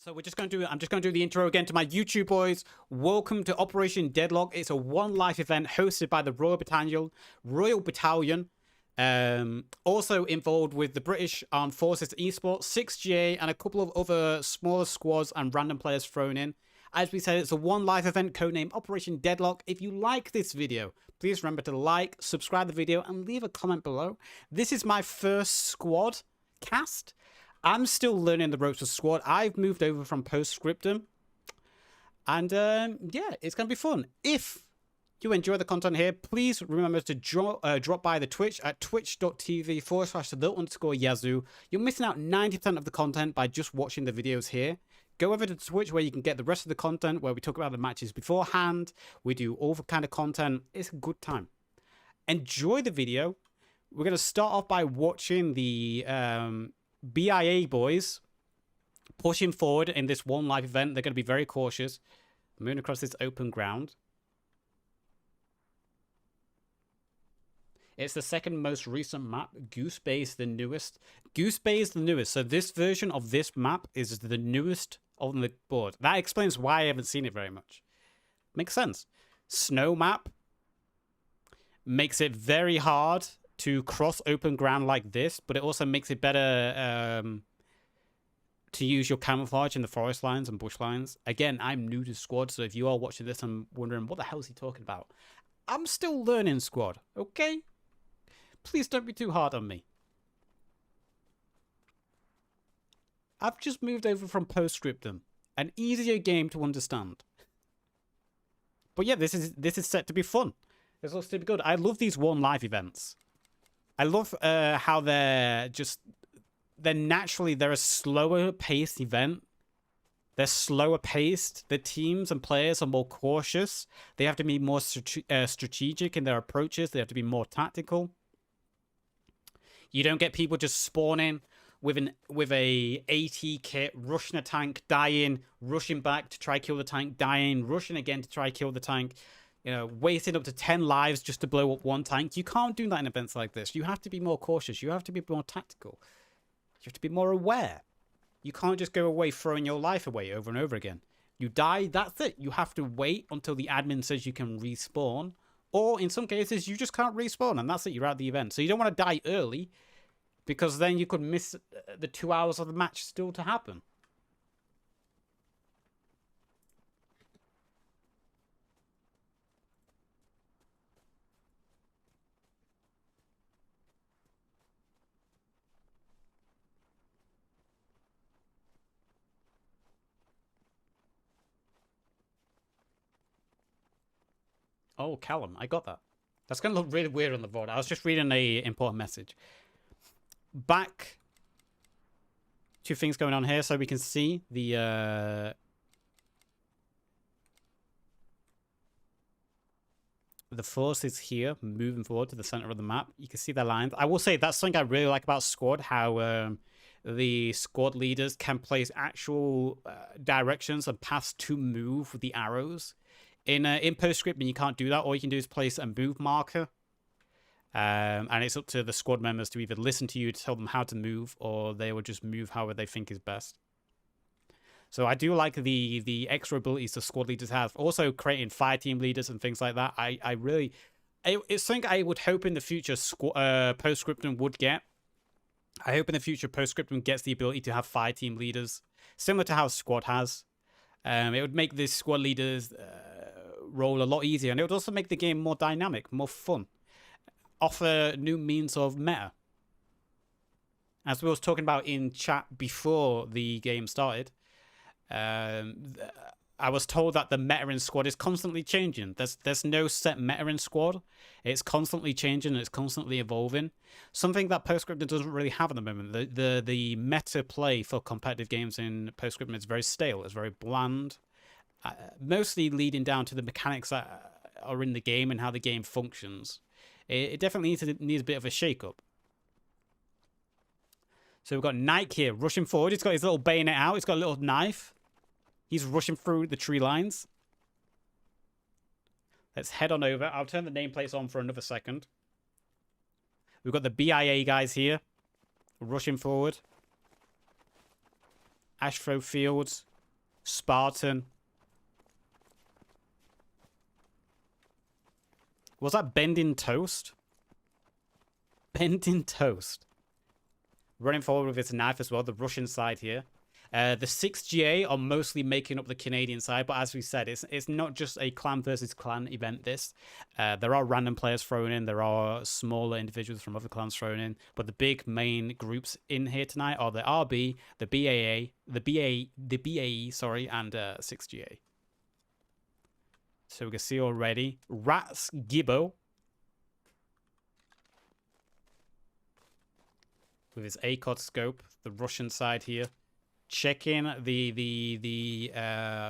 So I'm just going to do the intro again to my YouTube boys. Welcome to Operation Deadlock. It's a one life event hosted by the Royal Battalion. Also involved with the British Armed Forces Esports, 6GA, and a couple of other smaller squads and random players thrown in. As we said, it's a one life event codenamed Operation Deadlock. If you like this video, please remember to like, subscribe the video, and leave a comment below. This is my first squad cast. I'm still learning the ropes of squad. I've moved over from Postscriptum. And yeah, it's going to be fun. If you enjoy the content here, please remember to drop by the Twitch at twitch.tv/the_Yazoo. You're missing out 90% of the content by just watching the videos here. Go over to Twitch where you can get the rest of the content, where we talk about the matches beforehand. We do all the kind of content. It's a good time. Enjoy the video. We're going to start off by watching the BIA boys pushing forward in this one live event. They're going to be very cautious. Moving across this open ground. It's the second most recent map. Goose Bay is the newest. Goose Bay is the newest. So this version of this map is the newest on the board. That explains why I haven't seen it very much. Makes sense. Snow map makes it very hard to cross open ground like this, but it also makes it better to use your camouflage in the forest lines and bush lines. Again, I'm new to squad, so if you are watching this and wondering what the hell is he talking about, I'm still learning squad, okay? Please don't be too hard on me. I've just moved over from Postscriptum, an easier game to understand. But yeah, this is set to be fun. This looks to be good. I love these one live events. I love how they're a slower paced event. They're slower paced. The teams and players are more cautious. They have to be more strategic in their approaches. They have to be more tactical. You don't get people just spawning with a AT kit, rushing a tank, dying, rushing back to try kill the tank, dying, rushing again to try kill the tank. You know, wasting up to 10 lives just to blow up one tank. You can't do that in events like this. You have to be more cautious. You have to be more tactical. You have to be more aware. You can't just go away throwing your life away over and over again. You die, that's it. You have to wait until the admin says you can respawn. Or in some cases, you just can't respawn and that's it. You're out of the event. So you don't want to die early because then you could miss the 2 hours of the match still to happen. Oh, Callum, I got that. That's going to look really weird on the VOD. I was just reading a important message. Back to things going on here so we can see the forces here moving forward to the center of the map. You can see their lines. I will say that's something I really like about squad, how the squad leaders can place actual directions and paths to move with the arrows. In Postscriptum, you can't do that. All you can do is place a move marker. And it's up to the squad members to either listen to you to tell them how to move, or they will just move however they think is best. So I do like the extra abilities the squad leaders have. Also creating fire team leaders and things like that. It's something I would hope in the future Postscriptum would get. I hope in the future Postscriptum gets the ability to have fire team leaders, similar to how squad has. It would make the squad leaders role a lot easier, and it would also make the game more dynamic, more fun. Offer new means of meta. As we was talking about in chat before the game started, I was told that the meta in squad is constantly changing. There's no set meta in squad. It's constantly changing. It's constantly evolving. Something that Postscriptum doesn't really have at the moment. The meta play for competitive games in Postscriptum is very stale. It's very bland. Mostly leading down to the mechanics that are in the game and how the game functions. It definitely needs a bit of a shake-up. So we've got Nike here rushing forward. He's got his little bayonet out. He's got a little knife. He's rushing through the tree lines. Let's head on over. I'll turn the nameplates on for another second. We've got the BIA guys here rushing forward. Ashfro Fields Spartan. Was that Bending Toast? Bending Toast. Running forward with his knife as well, the Russian side here. The 6GA are mostly making up the Canadian side, but as we said, it's not just a clan versus clan event, this. There are random players thrown in, there are smaller individuals from other clans thrown in, but the big main groups in here tonight are the RB, the BAA, the BAE, sorry, and 6GA. So we can see already, Rats Gibbo with his ACOD scope, the Russian side here. Checking the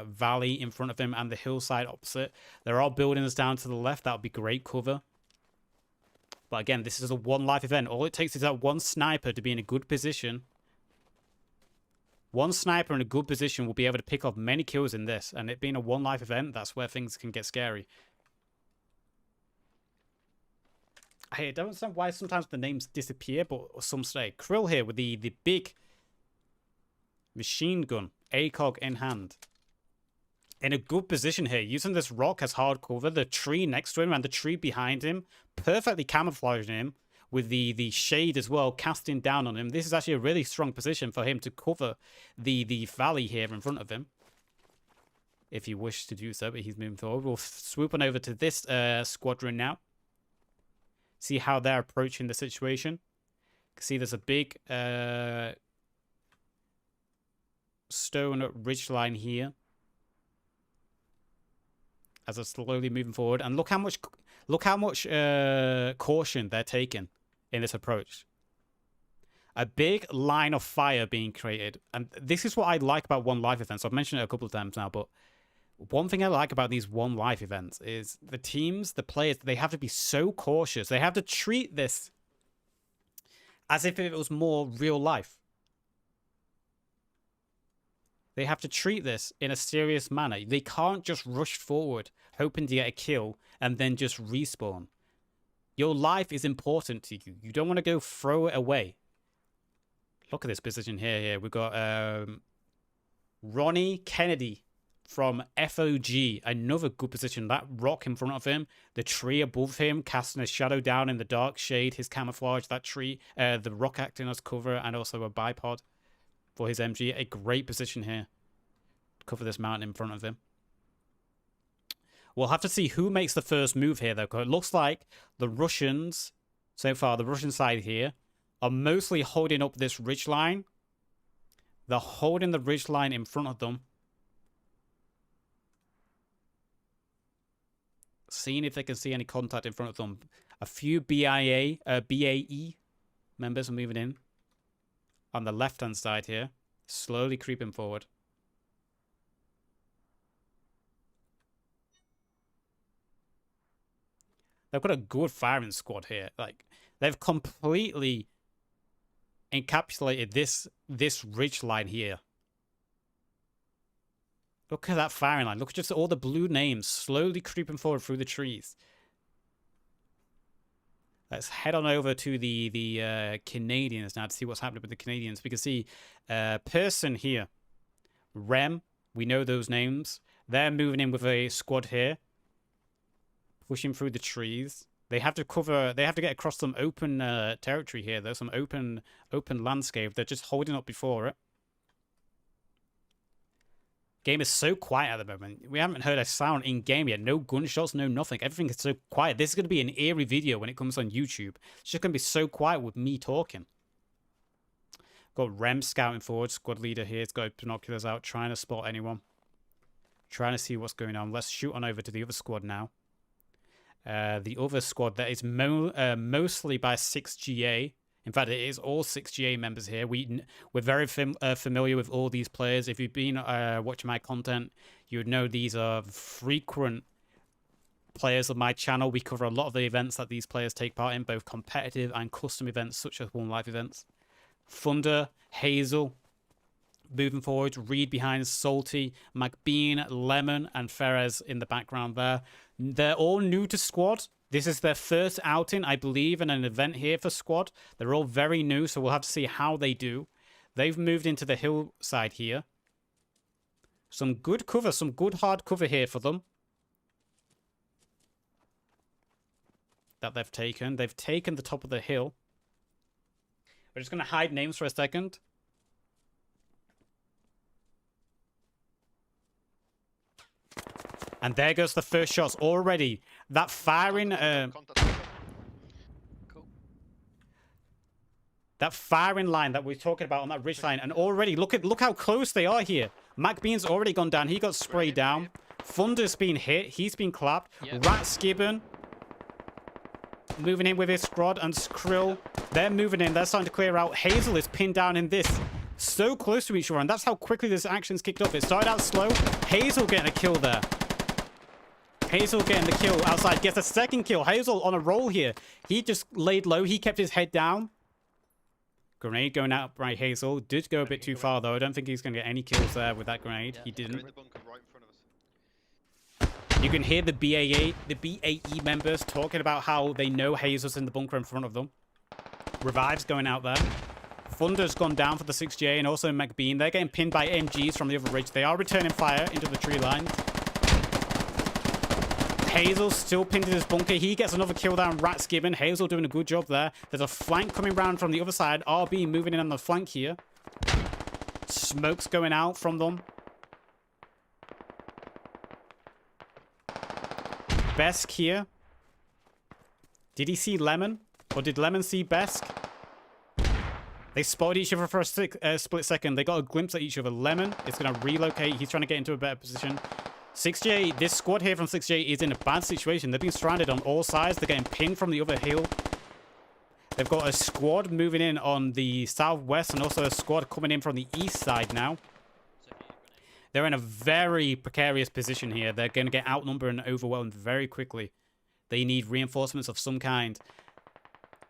valley in front of him and the hillside opposite. There are buildings down to the left. That would be great cover. But again, this is a one life event. All it takes is that one sniper to be in a good position. One sniper in a good position will be able to pick off many kills in this. And it being a one life event, that's where things can get scary. I don't understand why sometimes the names disappear, but some stay. Krill here with the big machine gun, ACOG in hand. In a good position here, using this rock as hard cover, the tree next to him and the tree behind him, perfectly camouflaging him with the shade as well, casting down on him. This is actually a really strong position for him to cover the valley here in front of him. If you wish to do so, but he's moving forward. We'll swoop on over to this squadron now. See how they're approaching the situation. You can see there's a big stone ridgeline here as they're slowly moving forward, and look how much caution they're taking in this approach. A big line of fire being created, and this is what I like about one life events. I've mentioned it a couple of times now, but one thing I like about these one life events is the teams, the players, they have to be so cautious. They have to treat this as if it was more real life. They have to treat this in a serious manner. They can't just rush forward, hoping to get a kill, and then just respawn. Your life is important to you. You don't want to go throw it away. Look at this position here. We've got Ronnie Kennedy from FOG. Another good position. That rock in front of him. The tree above him, casting a shadow down in the dark shade. His camouflage, that tree. The rock acting as cover, and also a bipod for his MG. A great position here. Cover this mountain in front of him. We'll have to see who makes the first move here, though. Because it looks like the Russians, so far, the Russian side here, are mostly holding up this ridgeline. They're holding the ridgeline in front of them. Seeing if they can see any contact in front of them. A few BAE members are moving in. On the left-hand side here. Slowly creeping forward. They've got a good firing squad here. Like, they've completely encapsulated this ridge line here. Look at that firing line. Look at just all the blue names slowly creeping forward through the trees. Let's head on over to the Canadians now to see what's happening with the Canadians. We can see Pearson here. Rem, we know those names. They're moving in with a squad here. Pushing through the trees. They have to cover, they have to get across some open territory here. There's some open landscape. They're just holding up before it. Game is so quiet at the moment. We haven't heard a sound in game yet. No gunshots, no nothing. Everything is so quiet. This is going to be an eerie video when it comes on YouTube. It's just going to be so quiet with me talking. Got Rem scouting forward. Squad leader here. He's got binoculars out, trying to spot anyone. Trying to see what's going on. Let's shoot on over to the other squad now. The other squad that is mostly by 6GA. In fact, it is all 6GA members here. We're very familiar with all these players. If you've been watching my content, you would know these are frequent players of my channel. We cover a lot of the events that these players take part in, both competitive and custom events, such as One Life events. Thunder, Hazel, moving forward. Reed behind, Salty, McBean, Lemon, and Ferez in the background there. They're all new to squad. This is their first outing, I believe, in an event here for squad. They're all very new, so we'll have to see how they do. They've moved into the hillside here. Some good cover, some good hard cover here for them. That they've taken. They've taken the top of the hill. We're just going to hide names for a second. And there goes the first shots already. That firing... That firing line that we're talking about on that ridge line. And already, look how close they are here. MacBean's already gone down. He got sprayed down. Thunder's been hit. He's been clapped. Rat Skibbon moving in with his squad. And Skrill, they're moving in. They're starting to clear out. Hazel is pinned down in this. So close to each other. And that's how quickly this action's kicked off. It started out slow. Hazel getting a kill there. Hazel getting the kill outside. Gets a second kill. Hazel on a roll here. He just laid low. He kept his head down. Grenade going out by Hazel. Did go a bit too far, though. I don't think he's going to get any kills there with that grenade. He didn't. You can hear the BAE members talking about how they know Hazel's in the bunker in front of them. Revive's going out there. Thunder's gone down for the 6J and also McBean. They're getting pinned by MGs from the other ridge. They are returning fire into the tree line. Hazel's still pinned in his bunker. He gets another kill down. Rat Skibbon. Hazel doing a good job there. There's a flank coming round from the other side. RB moving in on the flank here. Smoke's going out from them. Besk here. Did he see Lemon? Or did Lemon see Besk? They spotted each other for a split second. They got a glimpse at each other. Lemon is going to relocate. He's trying to get into a better position. 6J, this squad here from 6J is in a bad situation. They've been stranded on all sides. They're getting pinned from the other hill. They've got a squad moving in on the southwest and also a squad coming in from the east side now. They're in a very precarious position here. They're going to get outnumbered and overwhelmed very quickly. They need reinforcements of some kind.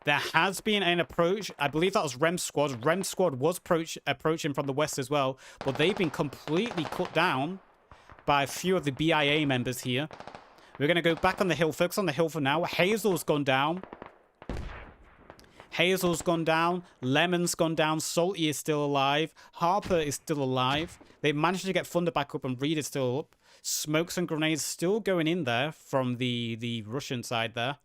There has been an approach. I believe that was Rem's squad. Rem's squad was approaching from the west as well, but they've been completely cut down by a few of the BIA members here. We're going to go back on the hill. Focus on the hill for now. Hazel's gone down. Hazel's gone down. Lemon's gone down. Salty is still alive. Harper is still alive. They've managed to get Thunder back up and Reed is still up. Smokes and grenades still going in there from the Russian side there.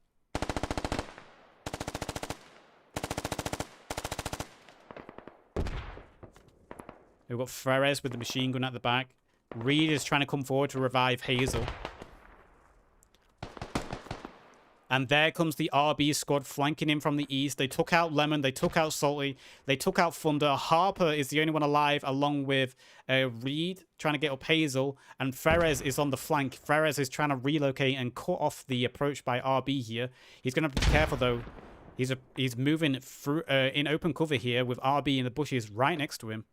We've got Ferez with the machine gun at the back. Reed is trying to come forward to revive Hazel. And there comes the RB squad flanking in from the east. They took out Lemon. They took out Salty. They took out Thunder. Harper is the only one alive along with Reed trying to get up Hazel. And Ferez is on the flank. Ferez is trying to relocate and cut off the approach by RB here. He's going to be careful, though. He's moving through in open cover here with RB in the bushes right next to him.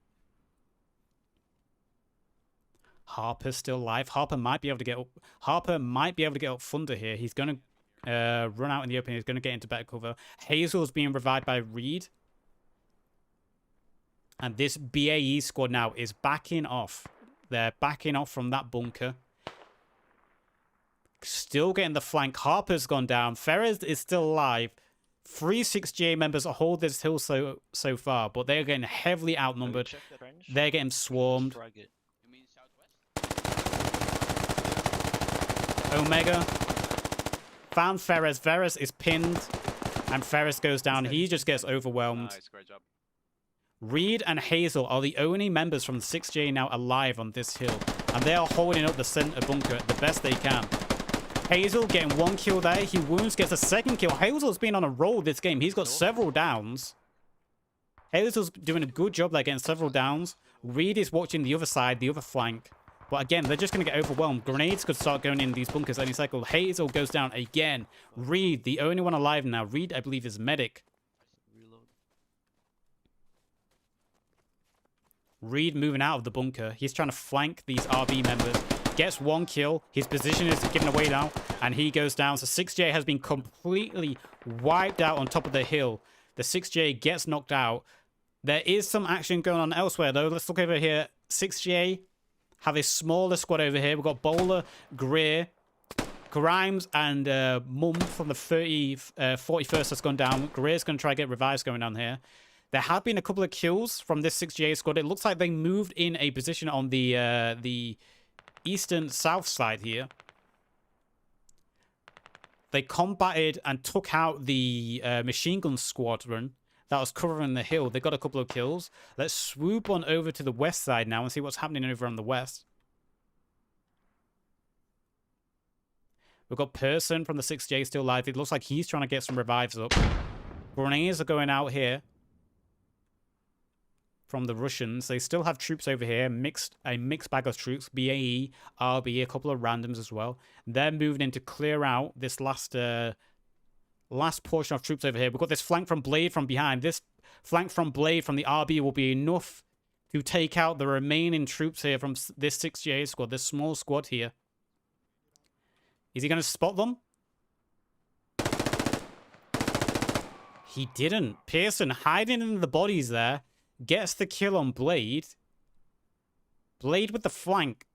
Harper's still alive. Harper might be able to get up. Harper might be able to get up Thunder here. He's going to run out in the open. He's going to get into better cover. Hazel's being revived by Reed. And this BAE squad now is backing off. They're backing off from that bunker. Still getting the flank. Harper's gone down. Ferez is still alive. 3 6GA members hold this hill so far, but they're getting heavily outnumbered. They're getting swarmed. Omega found Ferez. Ferez is pinned, and Ferez goes down. He just gets overwhelmed. Nice, great job. Reed and Hazel are the only members from the 6J now alive on this hill, and they are holding up the center bunker the best they can. Hazel getting 1 kill there. He wounds, gets a 2nd kill. Hazel's been on a roll this game. He's got several downs. Hazel's doing a good job there, getting several downs. Reed is watching the other side, the other flank. But again, they're just going to get overwhelmed. Grenades could start going in these bunkers any cycle. Hazel goes down again. Reed, the only one alive now. Reed, I believe, is medic. Reed moving out of the bunker. He's trying to flank these RB members. Gets 1 kill. His position is given away now. And he goes down. So 6J has been completely wiped out on top of the hill. The 6J gets knocked out. There is some action going on elsewhere, though. Let's look over here. 6J have a smaller squad over here. We've got Bowler, Greer, Grimes, and Mum from the 41st has gone down. Greer's going to try to get revives going on here. There have been a couple of kills from this 6GA squad. It looks like they moved in a position on the eastern south side here. They combated and took out the machine gun squadron that was covering the hill. They got a couple of kills. Let's swoop on over to the west side now and see what's happening over on the west. We've got Person from the 6J still alive. It looks like he's trying to get some revives up. Grenades are going out here from the Russians. They still have troops over here. A mixed bag of troops. BAE, RB, a couple of randoms as well. They're moving in to clear out this last portion of troops over here. We've got this flank from Blade from behind. This flank from Blade from the RB will be enough to take out the remaining troops here from this 6GA squad, this small squad here. Is he going to spot them? He didn't. Pearson hiding in the bodies there. Gets the kill on Blade. Blade with the flank.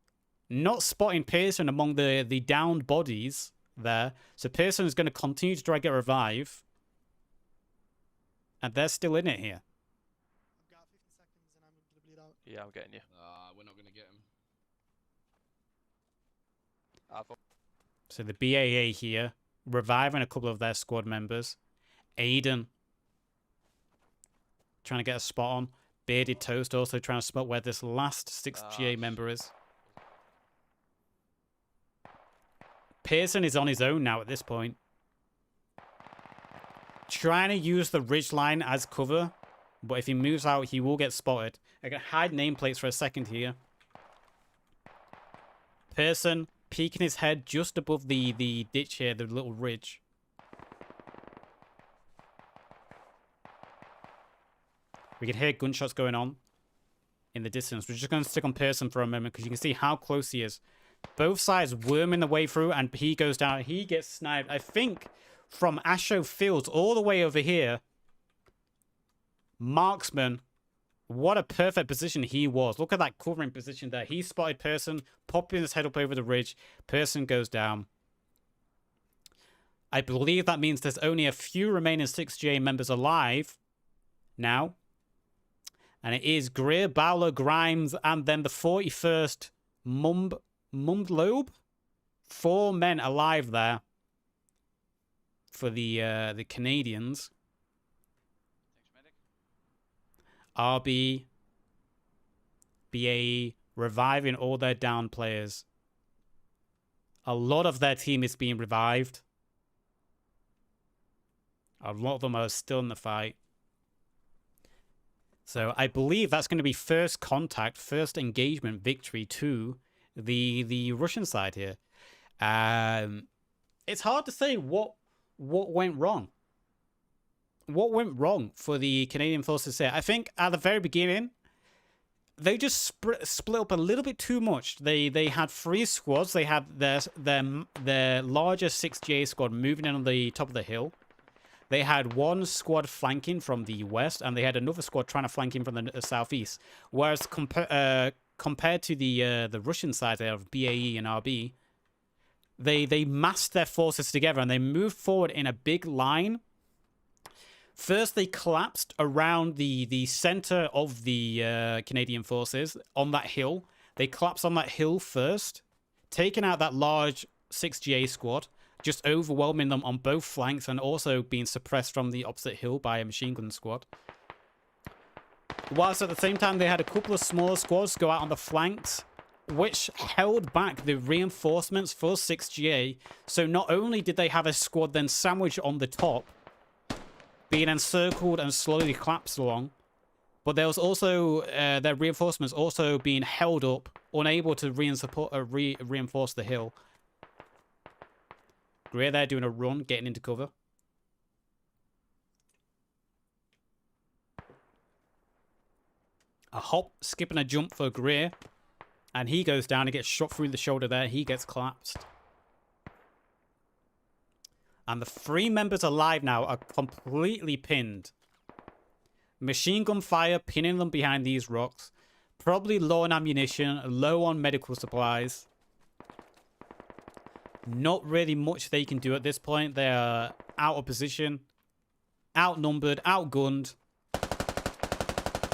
Not spotting Pearson among the downed bodies there. So Pearson is going to continue to try to get revive. And they're still in it here. I've got 50 seconds and I'm going to bleed out. Yeah, I'm getting you. We're not going to get him. So the BAA here, reviving a couple of their squad members. Aiden trying to get a spot on. Bearded Toast also trying to spot where this last 6GA member is. Pearson is on his own now at this point. Trying to use the ridgeline as cover, but if he moves out, he will get spotted. I can hide nameplates for a second here. Pearson peeking his head just above the ditch here, the little ridge. We can hear gunshots going on in the distance. We're just going to stick on Pearson for a moment because you can see how close he is. Both sides worming the way through and he goes down. He gets sniped, I think, from Asho Fields all the way over here. Marksman. What a perfect position he was. Look at that covering position there. He spotted Person, popping his head up over the ridge. Person goes down. I believe that means there's only a few remaining 6GA members alive now. And it is Greer, Bowler, Grimes, and then the 41st Mundlobe. 4 men alive there for the Canadians. RB, BAE, reviving all their down players. A lot of their team is being revived. A lot of them are still in the fight. So I believe that's going to be first contact, first engagement victory to the Russian side here. It's hard to say what went wrong. What went wrong for the Canadian forces here? I think at the very beginning, they just split up a little bit too much. They had 3 squads. They had their largest 6GA squad moving in on the top of the hill. They had 1 squad flanking from the west, and they had another squad trying to flank in from the southeast. Whereas compared to the Russian side there of BAE and RB, they massed their forces together and they moved forward in a big line. First, they collapsed around the center of the Canadian forces on that hill. They collapsed on that hill first, taking out that large 6GA squad, just overwhelming them on both flanks and also being suppressed from the opposite hill by a machine gun squad. Whilst at the same time, they had a couple of smaller squads go out on the flanks, which held back the reinforcements for 6GA. So not only did they have a squad then sandwiched on the top, being encircled and slowly collapsed along, but there was also their reinforcements also being held up, unable to reinforce the hill. Greer there doing a run, getting into cover. A hop, skip and a jump for Greer. And he goes down and gets shot through the shoulder there. He gets collapsed. And the 3 members alive now are completely pinned. Machine gun fire pinning them behind these rocks. Probably low on ammunition, low on medical supplies. Not really much they can do at this point. They are out of position, outnumbered, outgunned.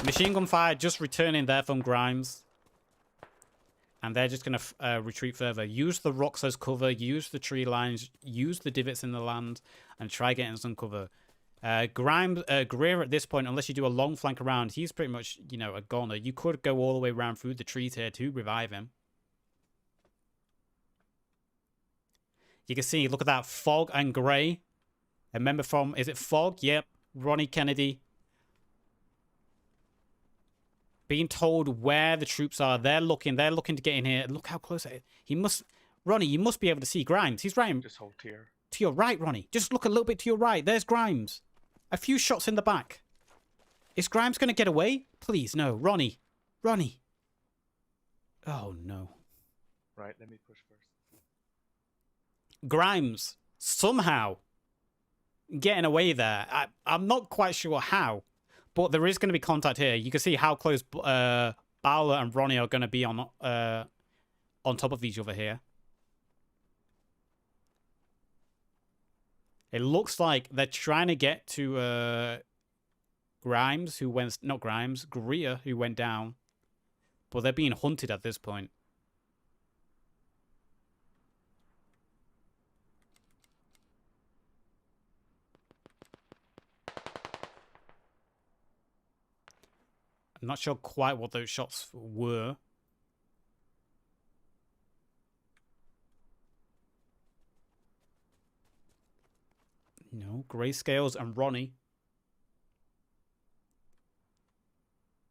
Machine gun fire just returning there from Grimes. And they're just going to retreat further. Use the rocks as cover. Use the tree lines. Use the divots in the land. And try getting some cover. Greer at this point, unless you do a long flank around, he's pretty much, you know, a goner. You could go all the way around through the trees here to revive him. You can see, look at that, Fog and Gray. A member from, is it Fog? Yep, Ronnie Kennedy. Being told where the troops are. They're looking to get in here. Look how close it is. He must, Ronnie, you must be able to see Grimes. He's right. Just hold here. To your right, Ronnie. Just look a little bit to your right. There's Grimes. A few shots in the back. Is Grimes going to get away? Please, no. Ronnie. Ronnie. Oh, no. Right, let me push first. Grimes. Somehow. Getting away there. I'm not quite sure how. But there is going to be contact here. You can see how close Bowler and Ronnie are going to be on top of each other here. It looks like they're trying to get to Grimes, who went... Not Grimes, Greer, who went down. But they're being hunted at this point. I'm not sure quite what those shots were. No, Grayscales and Ronnie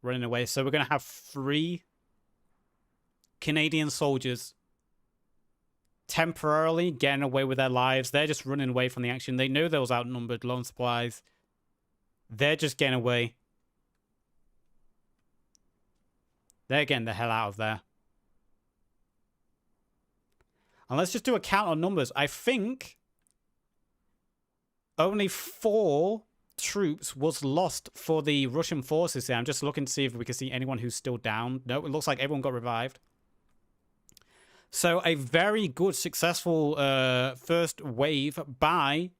running away. So we're going to have 3 Canadian soldiers temporarily getting away with their lives. They're just running away from the action. They know those outnumbered, low on supplies. They're just getting away. They're getting the hell out of there. And let's just do a count on numbers. I think only 4 troops was lost for the Russian forces here. I'm just looking to see if we can see anyone who's still down. No, it looks like everyone got revived. So a very good, successful first wave by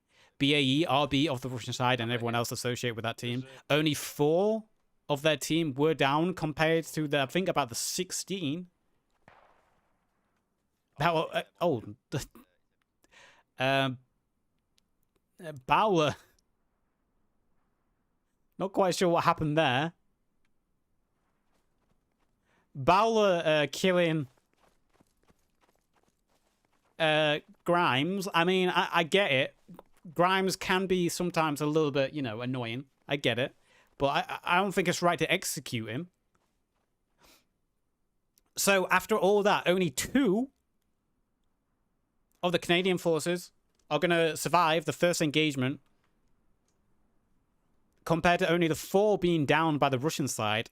BAE, RB of the Russian side, and everyone else associated with that team. Only 4 of their team were down compared to the, I think, about the 16. That was, Bowler. Not quite sure what happened there. Bowler killing Grimes. I mean, I get it. Grimes can be sometimes a little bit, you know, annoying. I get it. But I don't think it's right to execute him. So after all that, only 2 of the Canadian forces are going to survive the first engagement, compared to only the 4 being down by the Russian side.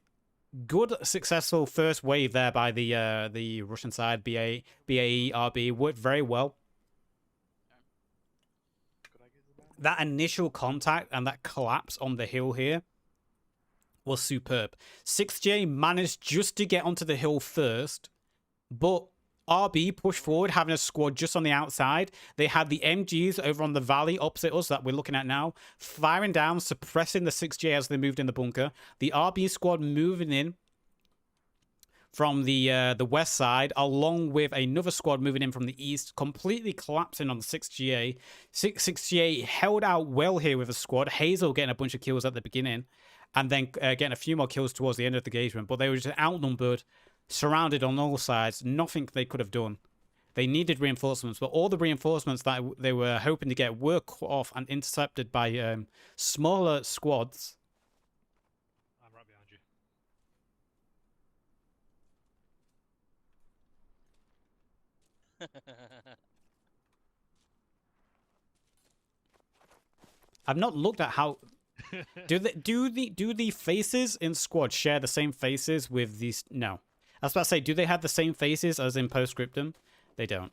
Good, successful first wave there by the Russian side. BAE, RB worked very well. That initial contact and that collapse on the hill here was superb. 6J managed just to get onto the hill first, but RB pushed forward, having a squad just on the outside. They had the MGs over on the valley opposite us that we're looking at now, firing down, suppressing the 6J as they moved in the bunker. The RB squad moving in from the west side, along with another squad moving in from the east, completely collapsing on the 6GA. 6GA held out well here with a squad. Hazel getting a bunch of kills at the beginning, and then getting a few more kills towards the end of the engagement. But they were just outnumbered, surrounded on all sides. Nothing they could have done. They needed reinforcements, but all the reinforcements that they were hoping to get were cut off and intercepted by smaller squads. I'm right behind you. I've not looked at how do the faces in squad share the same faces with these? No, I was about to say, do they have the same faces as in postscriptum? They don't.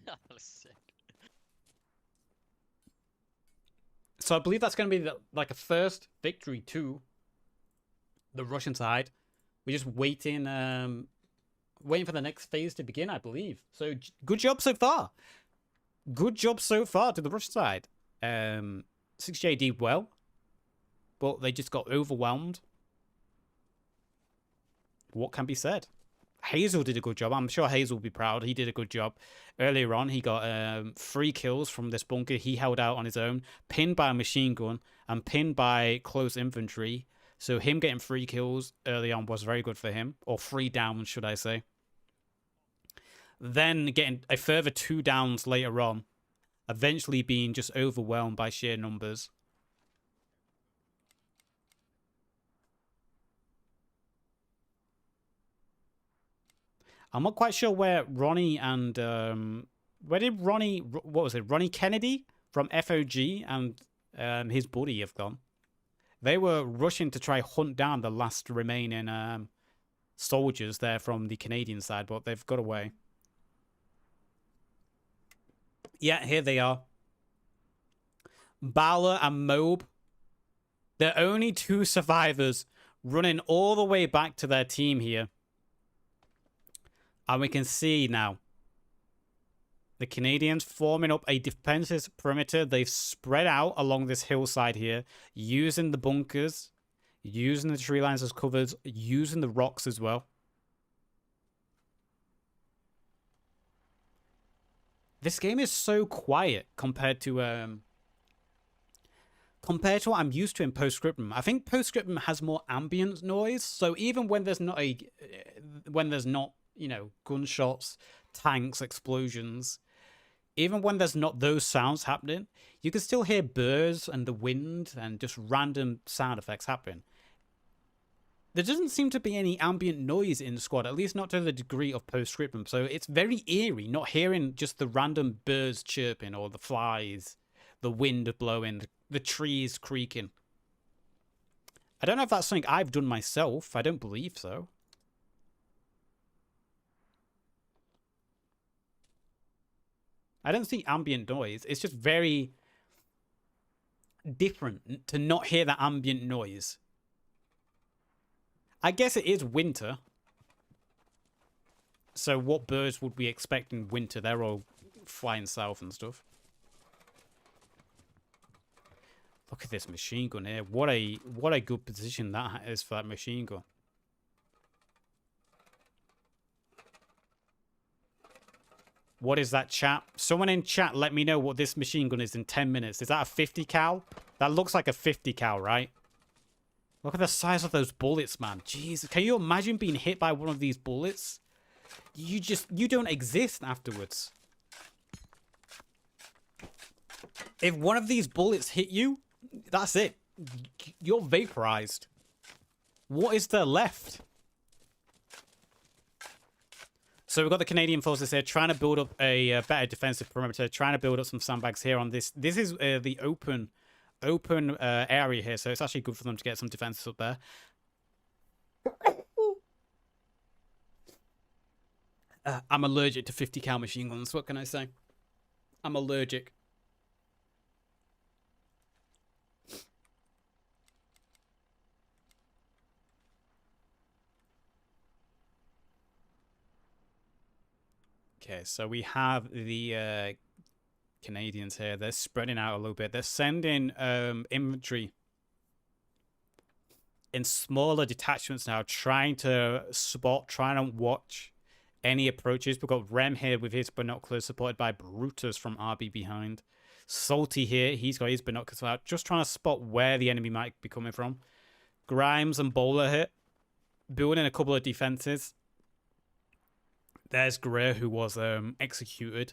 That was sick. So I believe that's going to be like a first victory to the Russian side. We're just waiting for the next phase to begin, I believe. So good job so far. Good job so far to the Russian side. 6J did well. but they just got overwhelmed. What can be said? Hazel did a good job. I'm sure Hazel will be proud. He did a good job. Earlier on, he got 3 kills from this bunker. He held out on his own, pinned by a machine gun and pinned by close infantry. So him getting 3 kills early on was very good for him. Or 3 downs, should I say. Then getting a further 2 downs later on. Eventually being just overwhelmed by sheer numbers. I'm not quite sure where Ronnie and where did Ronnie, what was it, Ronnie Kennedy from FOG and his buddy have gone. They were rushing to try hunt down the last remaining soldiers there from the Canadian side, but they've got away. Yeah, here they are. Bala and Moab. They're only 2 survivors running all the way back to their team here. And we can see now the Canadians forming up a defensive perimeter. They've spread out along this hillside here, using the bunkers, using the tree lines as covers, using the rocks as well. This game is so quiet compared to what I'm used to in Postscriptum. I think Postscriptum has more ambient noise, so even when there's not you know, gunshots, tanks, explosions, even when there's not those sounds happening, you can still hear birds and the wind and just random sound effects happening. There doesn't seem to be any ambient noise in the squad, at least not to the degree of Postscriptum. So it's very eerie not hearing just the random birds chirping or the flies, the wind blowing, the trees creaking. I don't know if that's something I've done myself. I don't believe so. I don't see ambient noise. It's just very different to not hear that ambient noise. I guess it is winter. So what birds would we expect in winter? They're all flying south and stuff. Look at this machine gun here. What a good position that is for that machine gun. What is that, chat? Someone in chat, let me know what this machine gun is in 10 minutes. Is that a 50 cal? That looks like a 50 cal, right? Look at the size of those bullets, man. Jeez, can you imagine being hit by one of these bullets? You don't exist afterwards. If one of these bullets hit you, that's it. You're vaporized. What is there left? So we've got the Canadian forces here trying to build up a better defensive perimeter, trying to build up some sandbags here on this. This is the open area here, so it's actually good for them to get some defenses up there. I'm allergic to 50 cal machine guns. What can I say? I'm allergic. Okay, so we have the Canadians here. They're spreading out a little bit. They're sending infantry in smaller detachments now, trying to spot, trying to watch any approaches. We've got Rem here with his binoculars, supported by Brutus from RB behind. Salty here, he's got his binoculars out, just trying to spot where the enemy might be coming from. Grimes and Bowler here, building a couple of defenses. There's Greer, who was executed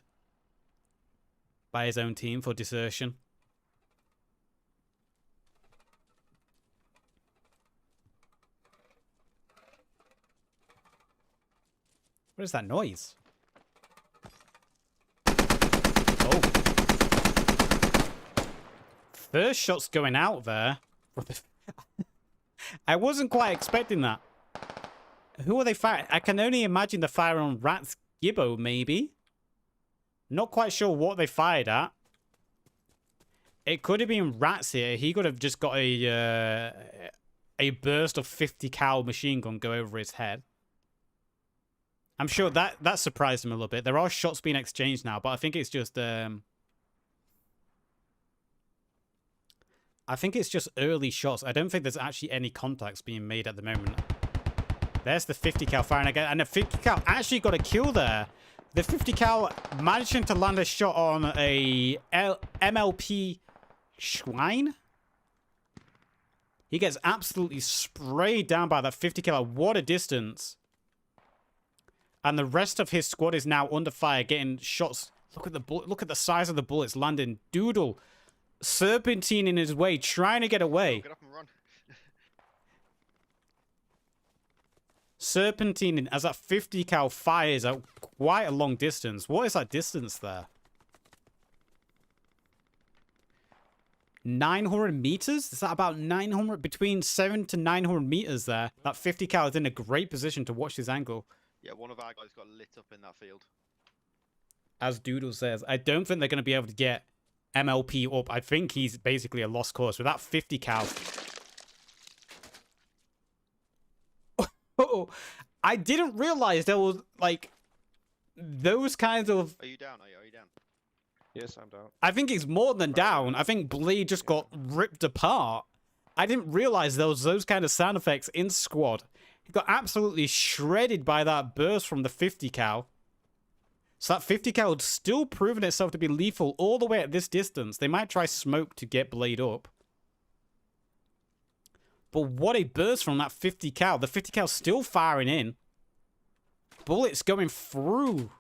by his own team for desertion. What is that noise? Oh. First shot's going out there. I wasn't quite expecting that. Who are they firing? I can only imagine the fire on Rat's Gibbo, maybe. Not quite sure what they fired at. It could have been Rats here. He could have just got a burst of 50 cal machine gun go over his head. I'm sure that surprised him a little bit. There are shots being exchanged now, but I think it's just I think it's just early shots. I don't think there's actually any contacts being made at the moment. There's the 50 cal firing again, and the 50 cal actually got a kill there. The 50 cal managing to land a shot on a MLP Schwein. He gets absolutely sprayed down by that 50 cal. What a distance. And the rest of his squad is now under fire, getting shots. Look at the bullet. Look at the size of the bullets landing. Doodle serpentine in his way, trying to get away. Get up and run. Serpentine as that 50 cal fires at quite a long distance. What is that distance there? 900 meters? Is that about 900? Between 700 to 900 meters there. That 50 cal is in a great position to watch this angle. Yeah, one of our guys got lit up in that field. As Doodle says, I don't think they're going to be able to get MLP up. I think he's basically a lost cause with that 50 cal. Oh, I didn't realize there was like those kinds of. Are you down? Are you down? Yes, I'm down. I think he's more than down. I think Blade just got ripped apart. I didn't realize there was those kind of sound effects in squad. He got absolutely shredded by that burst from the 50 cal. So that 50 cal had still proven itself to be lethal all the way at this distance. They might try smoke to get Blade up. But what a burst from that 50 cal. The 50 cal still firing in. Bullets going through.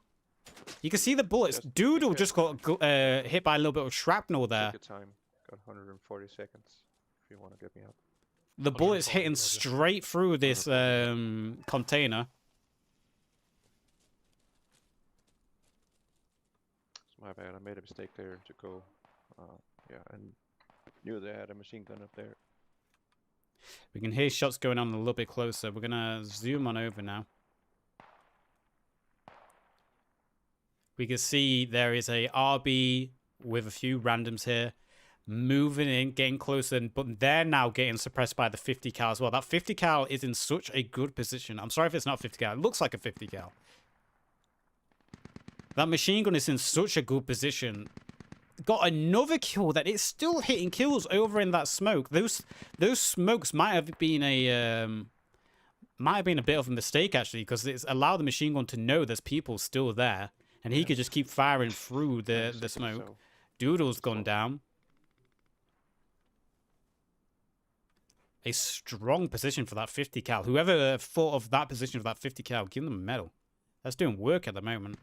You can see the bullets. Doodle just got hit by a little bit of shrapnel there. Take your time. Got 140 seconds if you want to get me up. The bullets hitting straight through this container. It's my bad. I made a mistake there to go. Yeah, and knew they had a machine gun up there. We can hear shots going on a little bit closer. We're going to zoom on over now. We can see there is a RB with a few randoms here. Moving in, getting closer, but they're now getting suppressed by the 50 cal as well. That 50 cal is in such a good position. I'm sorry if it's not 50 cal. It looks like a 50 cal. That machine gun is in such a good position. Got another kill that it's still hitting kills over in that smoke. Those smokes might have been a bit of a mistake actually, because it's allowed the machine gun to know there's people still there, and he could just keep firing through the smoke. So. Doodle's gone down. A strong position for that 50 cal. Whoever thought of that position for that 50 cal, give them a medal. That's doing work at the moment.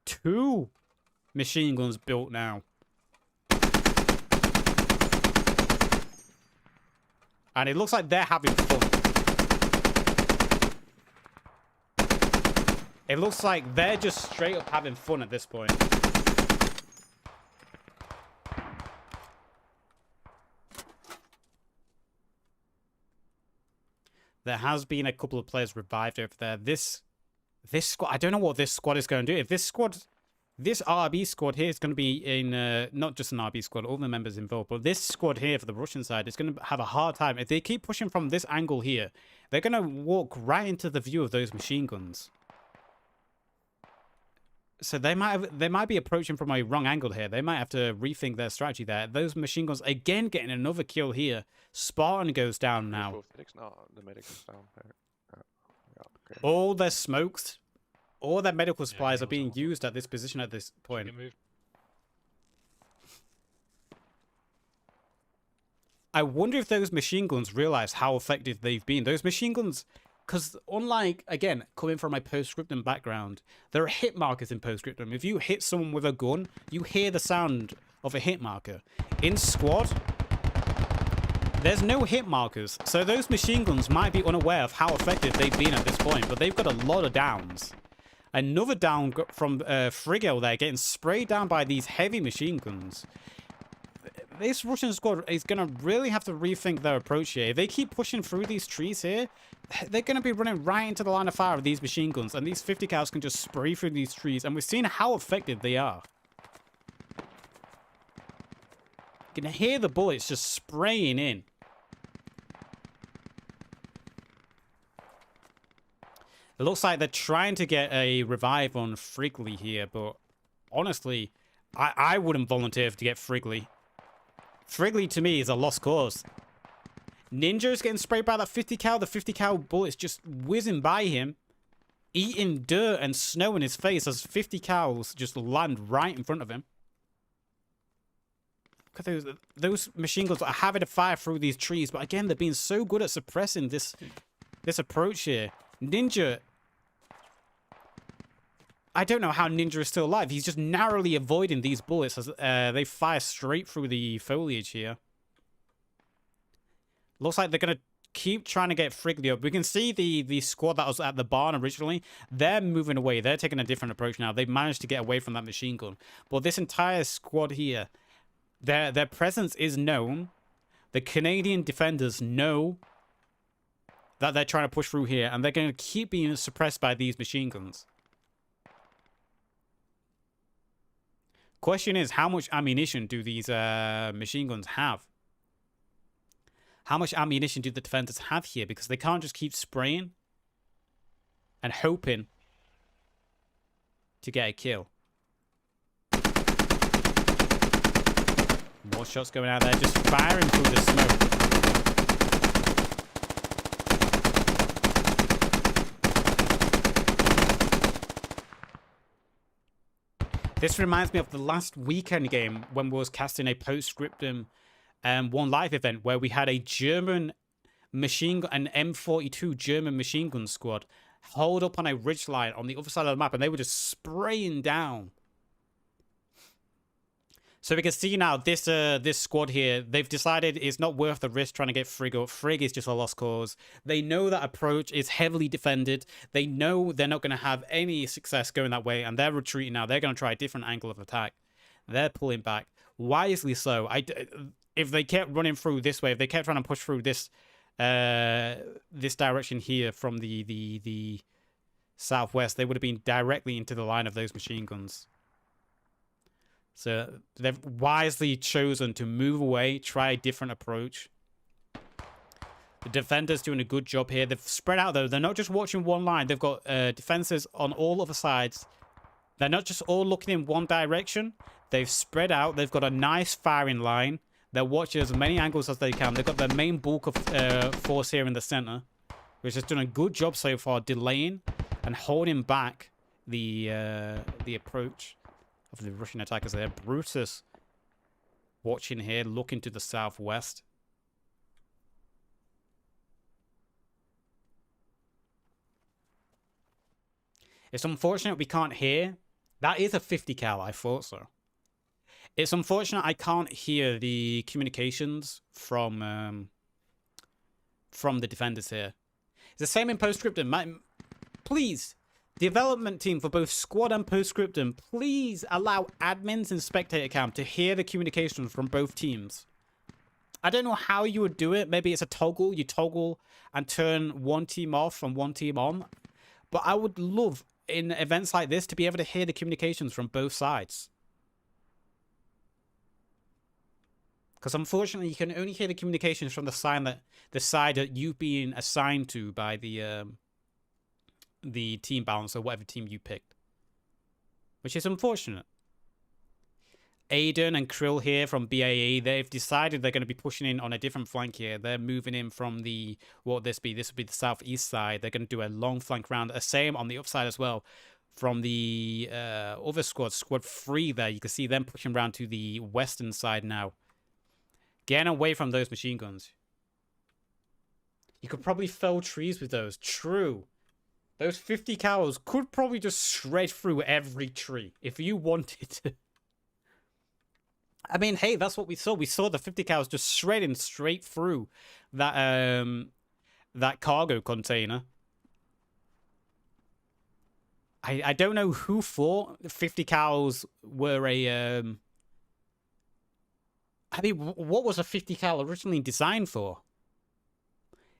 Two machine guns built now. And it looks like they're having fun. It looks like they're just straight up having fun at this point. There has been a couple of players revived over there. This squad, I don't know what this squad is going to do. If this RB squad here is going to be in, not just an RB squad, all the members involved, but this squad here for the Russian side is going to have a hard time. If they keep pushing from this angle here, they're going to walk right into the view of those machine guns. So they might be approaching from a wrong angle here. They might have to rethink their strategy there. Those machine guns, again, getting another kill here. Spartan goes down now. Both medics, no, the medic is down there. Yeah, okay. All their smokes, all their medical supplies are being used at this position at this point. I wonder if those machine guns realize how effective they've been. Those machine guns, because unlike, again, coming from my post-scriptum background, there are hit markers in post-scriptum. If you hit someone with a gun, you hear the sound of a hit marker. In squad, there's no hit markers. So those machine guns might be unaware of how effective they've been at this point, but they've got a lot of downs. Another down from Frigel there, getting sprayed down by these heavy machine guns. This Russian squad is going to really have to rethink their approach here. If they keep pushing through these trees here, they're going to be running right into the line of fire of these machine guns, and these 50 cals can just spray through these trees, and we've seen how effective they are. You can hear the bullets just spraying in. It looks like they're trying to get a revive on Frigley here, but honestly, I wouldn't volunteer to get Frigley. Frigley, to me, is a lost cause. Ninja's getting sprayed by that 50 cal. The 50 cal bullet's just whizzing by him, eating dirt and snow in his face as 50 cals just land right in front of him. Look at those machine guns are having to fire through these trees, but again, they're being so good at suppressing this approach here. Ninja, I don't know how Ninja is still alive. He's just narrowly avoiding these bullets as they fire straight through the foliage here. Looks like they're going to keep trying to get Frigley up. We can see the squad that was at the barn originally. They're moving away. They're taking a different approach now. They've managed to get away from that machine gun. But this entire squad here, their presence is known. The Canadian defenders know that they're trying to push through here, and they're going to keep being suppressed by these machine guns. Question is, how much ammunition do these machine guns have? How much ammunition do the defenders have here? Because they can't just keep spraying and hoping to get a kill. More shots going out there, just firing through the smoke. This reminds me of the last weekend game when we was casting a Postscriptum One Live event where we had a German machine gun, an M42 German machine gun squad hold up on a ridgeline on the other side of the map, and they were just spraying down. So we can see now this squad here, they've decided it's not worth the risk trying to get Frigg up. Frigg is just a lost cause. They know that approach is heavily defended. They know they're not going to have any success going that way, and they're retreating now. They're going to try a different angle of attack. They're pulling back. Wisely so. If they kept running through this way, if they kept trying to push through this this direction here from the southwest, they would have been directly into the line of those machine guns. So they've wisely chosen to move away, try a different approach. The defenders doing a good job here. They've spread out, though. They're not just watching one line. They've got defenses on all other sides. They're not just all looking in one direction. They've spread out. They've got a nice firing line. They're watching as many angles as they can. They've got their main bulk of force here in the center, which has done a good job so far delaying and holding back the approach of the Russian attackers there. Brutus watching here, looking to the southwest. It's unfortunate we can't hear. That is a 50 cal, I thought so. It's unfortunate I can't hear the communications from the defenders here. It's the same in Postscriptum. Please, development team for both squad and Postscriptum, please allow admins and spectator cam to hear the communications from both teams. I don't know how you would do it. Maybe it's a toggle. You toggle and turn one team off and one team on. But I would love, in events like this, to be able to hear the communications from both sides. Because unfortunately, you can only hear the communications from the side that you've been assigned to by the team balance or whatever team you picked, which is unfortunate. Aiden and Krill here from BAE, they've decided they're going to be pushing in on a different flank here. They're moving in from the, what would this be? This would be the southeast side. They're going to do a long flank round. The same on the upside as well. From the other squad, squad 3 there, you can see them pushing around to the western side now. Getting away from those machine guns. You could probably fell trees with those. True. Those 50 cows could probably just shred through every tree if you wanted to. I mean, hey, that's what we saw. We saw the 50 cows just shredding straight through that that cargo container. I don't know who thought 50 cows were a I mean, what was a 50 cal originally designed for?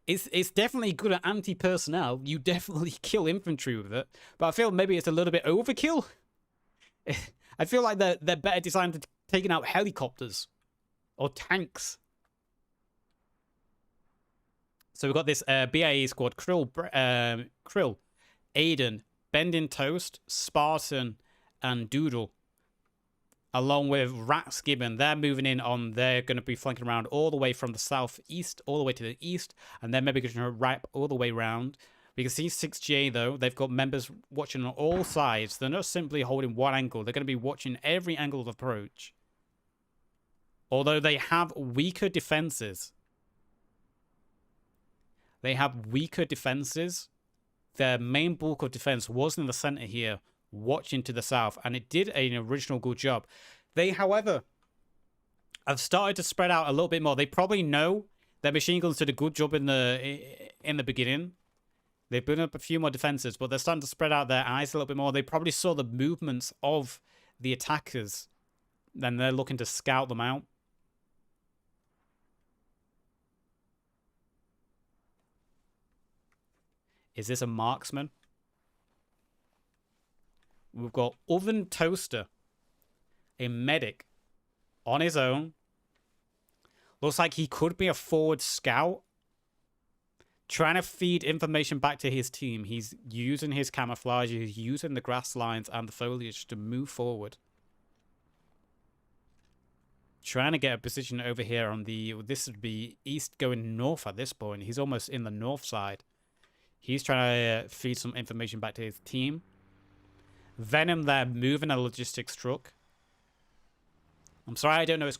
It's definitely good at anti-personnel. You definitely kill infantry with it. But I feel maybe it's a little bit overkill. I feel like they're better designed for taking out helicopters or tanks. So we've got this BAE squad. Krill, Aiden, Bending Toast, Spartan, and Doodle. Along with Rats Gibbon, they're moving in on, they're going to be flanking around all the way from the southeast, all the way to the east, and then maybe going to wrap all the way around. We can see 6GA though, they've got members watching on all sides. They're not simply holding one angle, they're going to be watching every angle of approach. Although they have weaker defenses. Their main bulk of defense was in the center here, watching to the south, and it did an original good job. They, however, have started to spread out a little bit more. They probably know their machine guns did a good job in the beginning. They've built up a few more defenses, but they're starting to spread out their eyes a little bit more. They probably saw the movements of the attackers, then they're looking to scout them out. Is this a marksman? We've got Oven Toaster, a medic, on his own. Looks like he could be a forward scout, trying to feed information back to his team. He's using his camouflage, he's using the grass lines and the foliage to move forward. Trying to get a position over here on the, this would be east going north at this point. He's almost in the north side. He's trying to feed some information back to his team. Venom there moving a logistics truck. I'm sorry I don't know his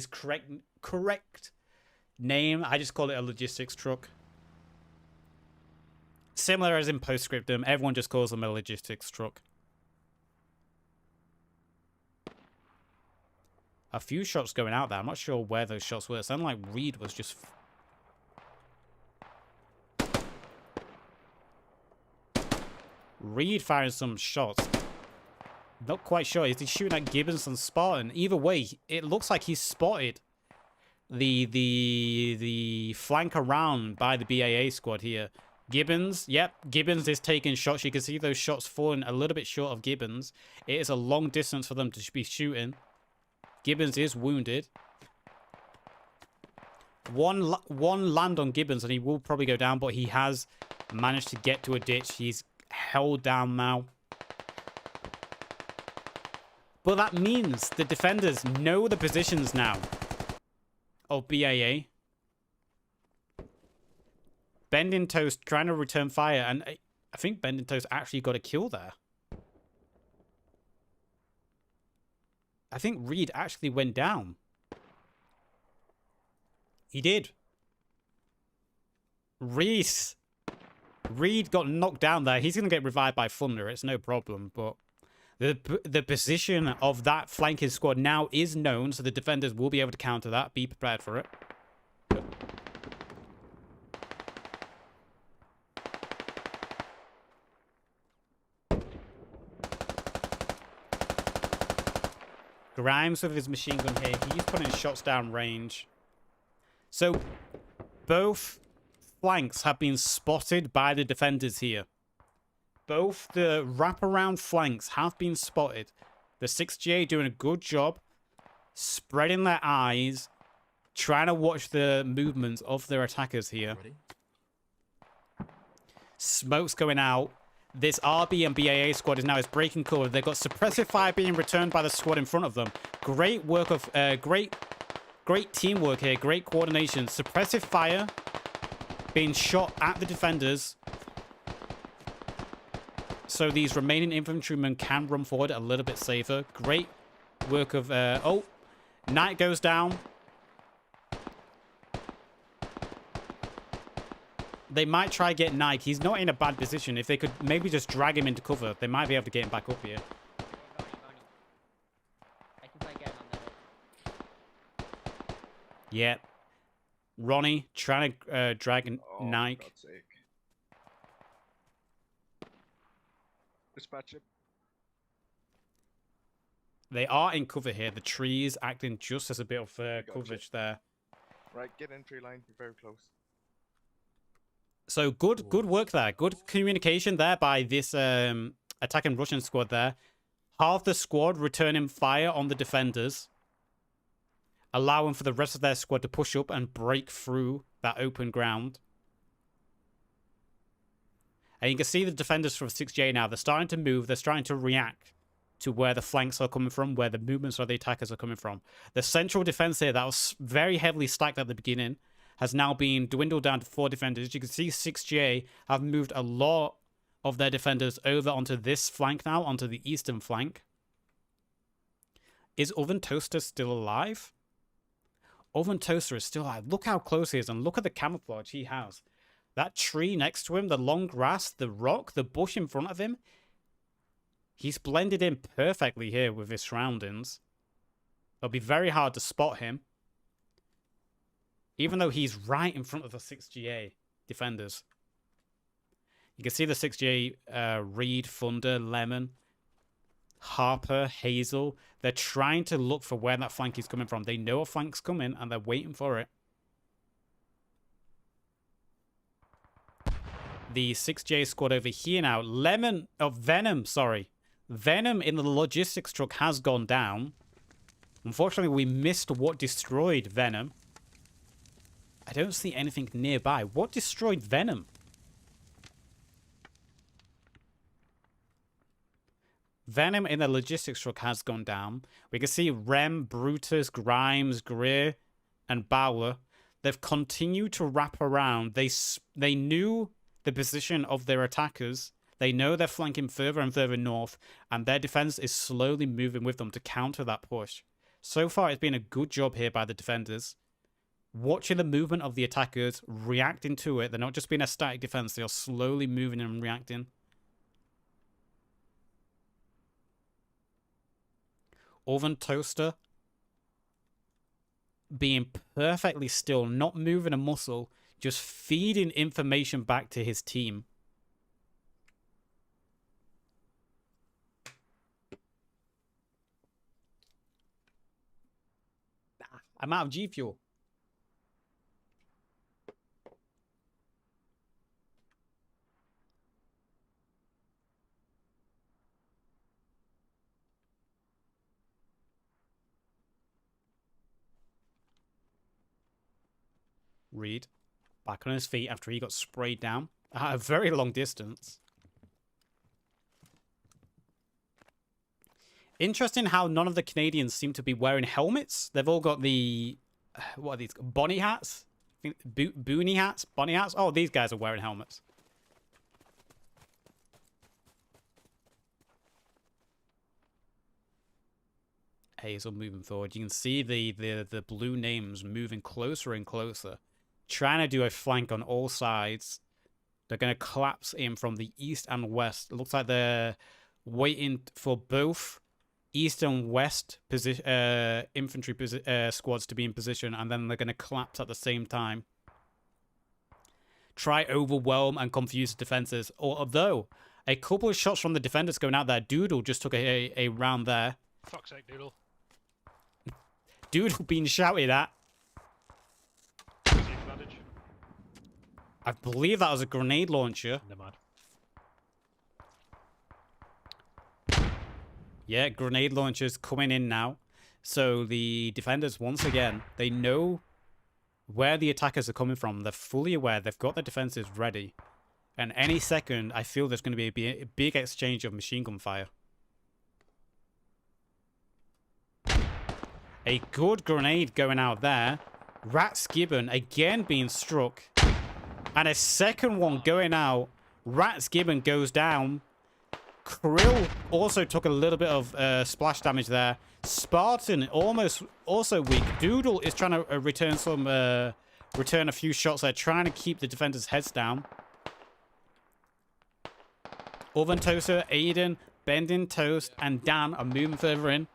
correct name. I just call it a logistics truck. Similar as in Postscriptum, everyone just calls them a logistics truck. A few shots going out there. I'm not sure where those shots were. It sounded like Reed was just... Reed firing some shots. Not quite sure. Is he shooting at Gibbons and Spartan? Either way, it looks like he's spotted the flank around by the BAA squad here. Gibbons, yep, Gibbons is taking shots. You can see those shots falling a little bit short of Gibbons. It is a long distance for them to be shooting. Gibbons is wounded. One land on Gibbons and he will probably go down, but he has managed to get to a ditch. He's held down now. But that means the defenders know the positions now of BAA. Bending Toast trying to return fire, and I think Bending Toast actually got a kill there. I think Reed actually went down. He did. Reed got knocked down there. He's going to get revived by Thunder. It's no problem, but the position of that flanking squad now is known, so the defenders will be able to counter that. Be prepared for it. Grimes with his machine gun here. He's putting shots down range. So, both flanks have been spotted by the defenders here. Both the wraparound flanks have been spotted. The 6GA doing a good job spreading their eyes, trying to watch the movements of their attackers here. Ready? Smoke's going out. This RB and BAA squad is now breaking cover. They've got suppressive fire being returned by the squad in front of them. Great work of great teamwork here. Great coordination. Suppressive fire being shot at the defenders, so these remaining infantrymen can run forward a little bit safer. Great work of oh, Knight goes down. They might try get Nike. He's not in a bad position. If they could maybe just drag him into cover, they might be able to get him back up here. I can try getting on that. Yeah. Ronnie trying to drag Nike. For God's sake. Dispatch him. They are in cover here. The trees acting just as a bit of coverage there. Right, get entry line. You're very close. So good work there. Good communication there by this attacking Russian squad there. Half the squad returning fire on the defenders, allowing for the rest of their squad to push up and break through that open ground. And you can see the defenders from 6J now. They're starting to move. They're starting to react to where the flanks are coming from, where the movements of the attackers are coming from. The central defense here that was very heavily stacked at the beginning has now been dwindled down to 4 defenders. You can see 6J have moved a lot of their defenders over onto this flank now, onto the eastern flank. Is Oven Toaster still alive? Oven Toaster is still alive. Look how close he is, and look at the camouflage he has. That tree next to him, the long grass, the rock, the bush in front of him. He's blended in perfectly here with his surroundings. It'll be very hard to spot him. Even though he's right in front of the 6GA defenders. You can see the 6GA, Reed, Thunder, Lemon, Harper, Hazel. They're trying to look for where that flank is coming from. They know a flank's coming and they're waiting for it. The 6J squad over here now. Venom, sorry. Venom in the logistics truck has gone down. Unfortunately, we missed what destroyed Venom. I don't see anything nearby. What destroyed Venom? Venom in the logistics truck has gone down. We can see Rem, Brutus, Grimes, Greer, and Bauer. They've continued to wrap around. They knew the position of their attackers. They know they're flanking further and further north, and their defense is slowly moving with them to counter that push. So far, it's been a good job here by the defenders. Watching the movement of the attackers, reacting to it. They're not just being a static defense, they are slowly moving and reacting. Oven Toaster being perfectly still, not moving a muscle, just feeding information back to his team. I'm out of G Fuel. Reed back on his feet after he got sprayed down at a very long distance. Interesting how none of the Canadians seem to be wearing helmets. They've all got the, what are these, Bonnie hats? I think Boonie hats? Bonnie hats? Oh, these guys are wearing helmets. Hazel moving forward. You can see the blue names moving closer and closer. Trying to do a flank on all sides. They're going to collapse in from the east and west. It looks like they're waiting for both east and west infantry squads to be in position, and then they're going to collapse at the same time. Try overwhelm and confuse the defenses. Although, a couple of shots from the defenders going out there. Doodle just took a round there. Fuck's sake, Doodle. Doodle being shouted at. I believe that was a grenade launcher. Never mind. Yeah, grenade launchers coming in now. So the defenders, once again, they know where the attackers are coming from. They're fully aware. They've got their defenses ready. And any second, I feel there's going to be a big exchange of machine gun fire. A good grenade going out there. Rats Gibbon again being struck. And a second one going out. Rats Gibbon goes down. Krill also took a little bit of splash damage there. Spartan almost also weak. Doodle is trying to return a few shots there, trying to keep the defenders' heads down. Oven Toaster, Aiden, Bending Toast, and Dan are moving further in.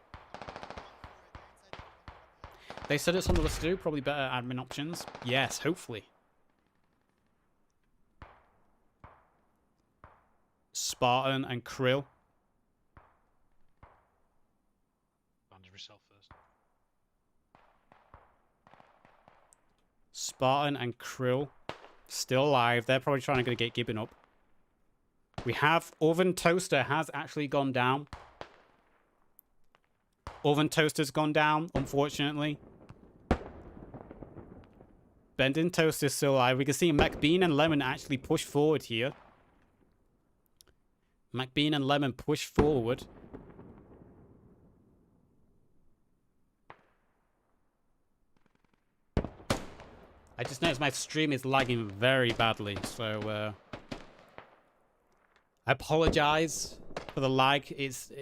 They said it's on the list to do. Probably better admin options. Yes, hopefully. Spartan and Krill. Bandage myself first. Spartan and Krill still alive. They're probably trying to get Gibbon up. We have Oven Toaster has actually gone down. Oven Toaster's gone down, unfortunately. Bending Toaster's still alive. We can see McBean and Lemon actually push forward here. McBean and Lemon push forward. I just noticed my stream is lagging very badly, so I apologize for the lag. It's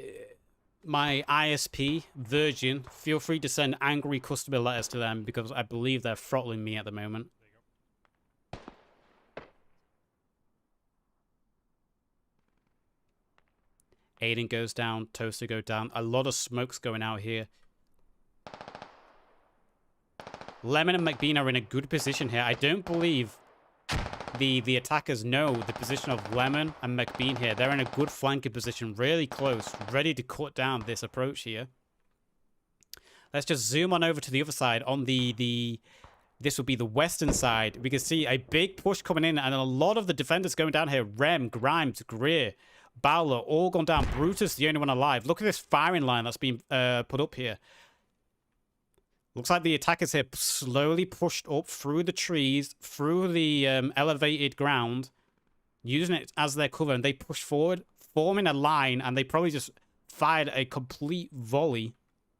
my ISP, Virgin. Feel free to send angry customer letters to them because I believe they're throttling me at the moment. Aiden goes down, Toaster go down. A lot of smoke's going out here. Lemon and McBean are in a good position here. I don't believe the attackers know the position of Lemon and McBean here. They're in a good flanking position, really close, ready to cut down this approach here. Let's just zoom on over to the other side. On this will be the western side. We can see a big push coming in and a lot of the defenders going down here. Rem, Grimes, Greer, Bowler, all gone down. Brutus, the only one alive. Look at this firing line that's been put up here. Looks like the attackers here slowly pushed up through the trees, through the elevated ground, using it as their cover, and they pushed forward, forming a line, and they probably just fired a complete volley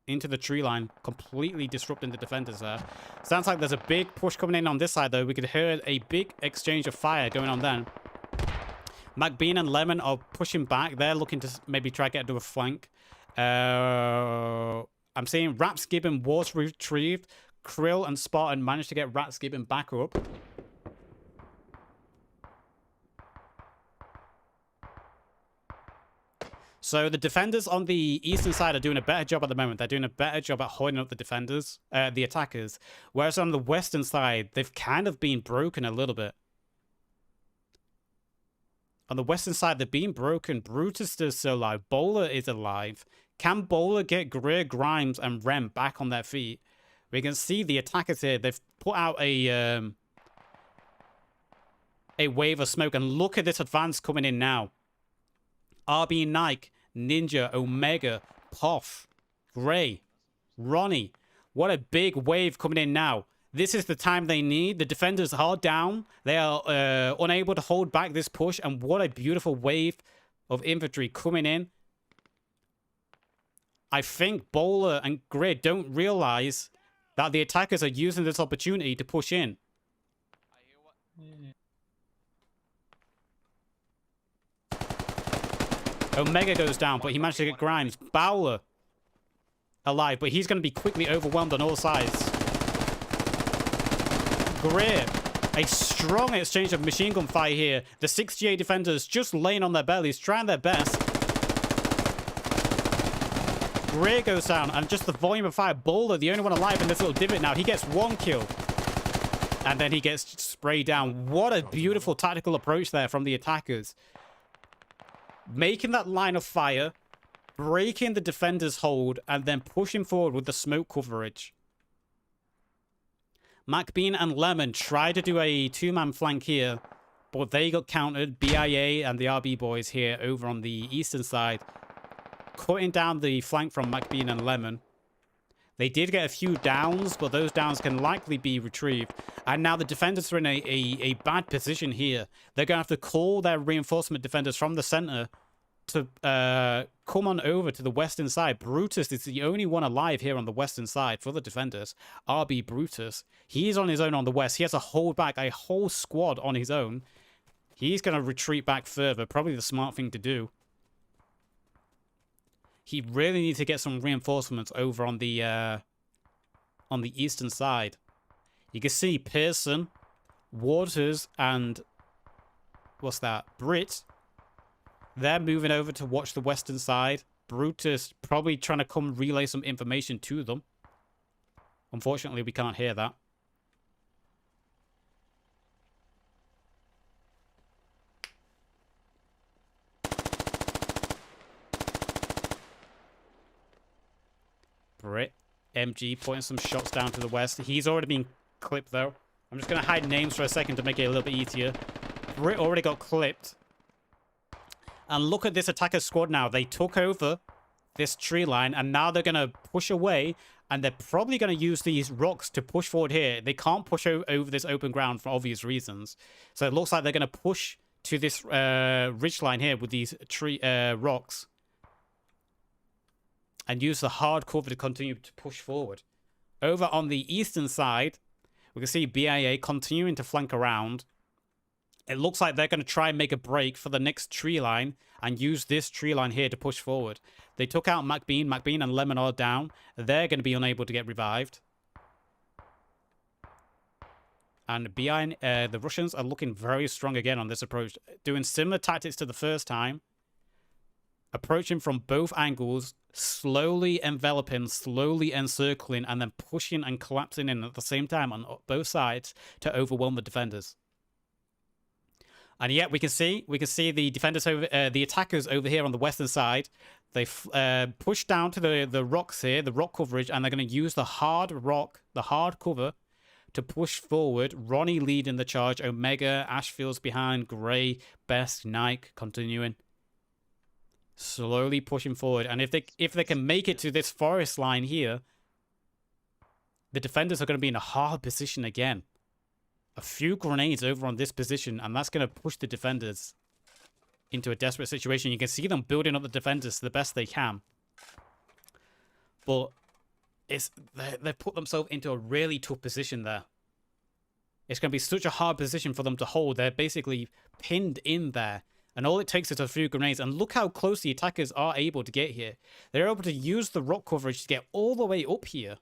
into the tree line, completely disrupting the defenders there. Sounds like there's a big push coming in on this side, though. We could hear a big exchange of fire going on then. McBean and Lemon are pushing back. They're looking to maybe try to get to a flank. I'm seeing Rapsgibbon was retrieved. Krill and Spartan managed to get Rapsgibbon back up. So the defenders on the eastern side are doing a better job at the moment. They're doing a better job at holding up the defenders, the attackers. Whereas on the western side, they've kind of been broken a little bit. On the western side, they're being broken. Brutus is still alive. Bowler is alive. Can Bowler get Greer, Grimes, and Rem back on their feet? We can see the attackers here. They've put out a wave of smoke. And look at this advance coming in now. RB Nike, Ninja, Omega, Poff, Gray, Ronnie. What a big wave coming in now. This is the time they need. The defenders are down. They are unable to hold back this push. And what a beautiful wave of infantry coming in. I think Bowler and Grid don't realize that the attackers are using this opportunity to push in. Omega goes down, but he managed to get Grimes. Bowler alive, but he's going to be quickly overwhelmed on all sides. Greer, a strong exchange of machine gun fire here. The 68 defenders just laying on their bellies, trying their best. Greer goes down, and just the volume of fire. Bowler, the only one alive in this little divot now. He gets one kill. And then he gets sprayed down. What a beautiful tactical approach there from the attackers. Making that line of fire, breaking the defender's hold, and then pushing forward with the smoke coverage. McBean and Lemon tried to do a two-man flank here, but they got countered. BIA and the RB boys here over on the eastern side, cutting down the flank from McBean and Lemon. They did get a few downs, but those downs can likely be retrieved. And now the defenders are in a bad position here. They're going to have to call their reinforcement defenders from the center to come on over to the western side. Brutus is the only one alive here on the western side for the defenders. RB Brutus. He's on his own on the west. He has to hold back a whole squad on his own. He's going to retreat back further. Probably the smart thing to do. He really needs to get some reinforcements over on the eastern side. You can see Pearson, Waters, and what's that? Britt. They're moving over to watch the western side. Brutus probably trying to come relay some information to them. Unfortunately, we can't hear that. Britt, MG, pointing some shots down to the west. He's already been clipped, though. I'm just going to hide names for a second to make it a little bit easier. Britt already got clipped. And look at this attacker squad now. They took over this tree line, and now they're going to push away, and they're probably going to use these rocks to push forward here. They can't push over this open ground for obvious reasons. So it looks like they're going to push to this ridge line here with these tree rocks, and use the hard cover to continue to push forward. Over on the eastern side, we can see BIA continuing to flank around. It looks like they're going to try and make a break for the next tree line and use this tree line here to push forward. They took out McBean. McBean and Lemon are down. They're going to be unable to get revived. And behind, the Russians are looking very strong again on this approach, doing similar tactics to the first time. Approaching from both angles, slowly enveloping, slowly encircling, and then pushing and collapsing in at the same time on both sides to overwhelm the defenders. And yet we can see the defenders over, the attackers over here on the western side. They push down to the rocks here, the rock coverage, and they're going to use the hard rock, the hard cover, to push forward. Ronnie leading the charge. Omega, Ashfield's behind. Gray, Best, Nike continuing. Slowly pushing forward. And if they can make it to this forest line here, the defenders are going to be in a hard position again. A few grenades over on this position, and that's going to push the defenders into a desperate situation. You can see them building up the defenders to the best they can. But they've put themselves into a really tough position there. It's going to be such a hard position for them to hold. They're basically pinned in there. And all it takes is a few grenades. And look how close the attackers are able to get here. They're able to use the rock coverage to get all the way up here.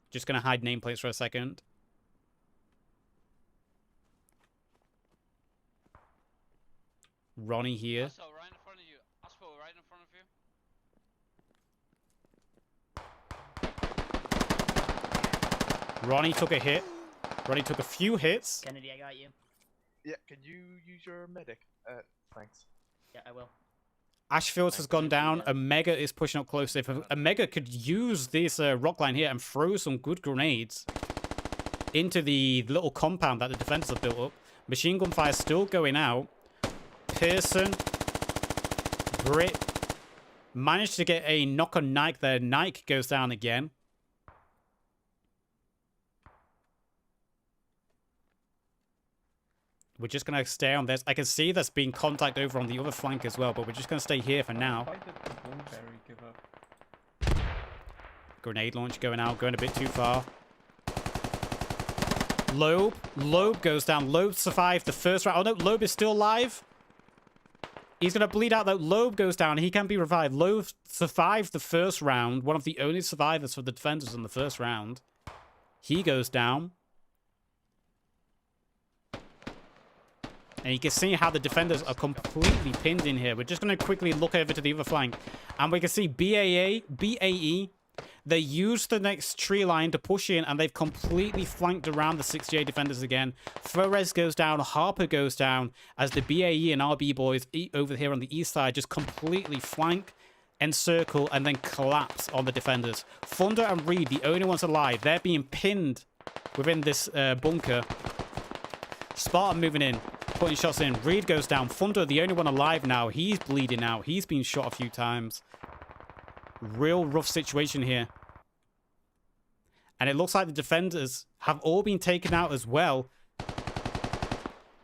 Just going to hide nameplates for a second. Ronnie here. Also, right in front of you. Aspo, right in front of you. Ronnie took a hit. Ronnie took a few hits. Kennedy, I got you. Yeah, can you use your medic? Thanks. Yeah, I will. Ashfields has gone down. Omega is pushing up close. If Omega could use this rock line here and throw some good grenades into the little compound that the defenders have built up. Machine gun fire still going out. Pearson, Britt managed to get a knock on Nike there. Nike goes down again. We're just going to stay on this. I can see there's been contact over on the other flank as well, but we're just going to stay here for now. Grenade launch going out, going a bit too far. Loeb goes down. Loeb survived the first round. Oh no, Loeb is still alive. He's going to bleed out though. Loeb goes down. He can be revived. Loeb survived the first round. One of the only survivors for the defenders in the first round. He goes down. And you can see how the defenders are completely pinned in here. We're just going to quickly look over to the other flank. And we can see BAE, they used the next tree line to push in, and they've completely flanked around the 6J defenders again. Flores goes down, Harper goes down, as the BAE and RB boys over here on the east side just completely flank, encircle, and then collapse on the defenders. Thunder and Reed, the only ones alive. They're being pinned within this bunker. Spartan moving in, putting shots in. Reed goes down. Thunder, the only one alive now. He's bleeding out. He's been shot a few times. Real rough situation here. And it looks like the defenders have all been taken out as well.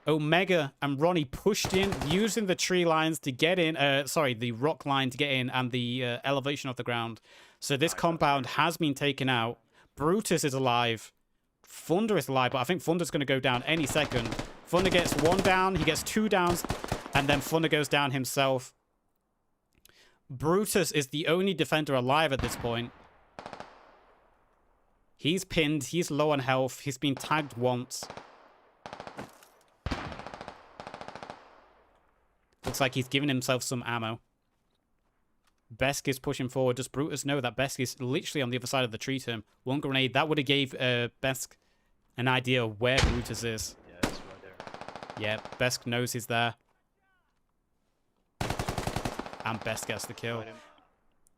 Omega and Ronnie pushed in, using the tree lines to get in. The rock line to get in, and the elevation of the ground. So this compound has been taken out. Brutus is alive. Thunder is alive, but I think Thunder's going to go down any second. Thunder gets one down, he gets two downs, and then Thunder goes down himself. Brutus is the only defender alive at this point. He's pinned, he's low on health, he's been tagged once. Looks like he's giving himself some ammo. Besk is pushing forward. Does Brutus know that Besk is literally on the other side of the tree to him? One grenade, that would have gave Besk an idea of where Brutus is. Yeah, it's right there. Yeah, Besk knows he's there. And Besk gets the kill.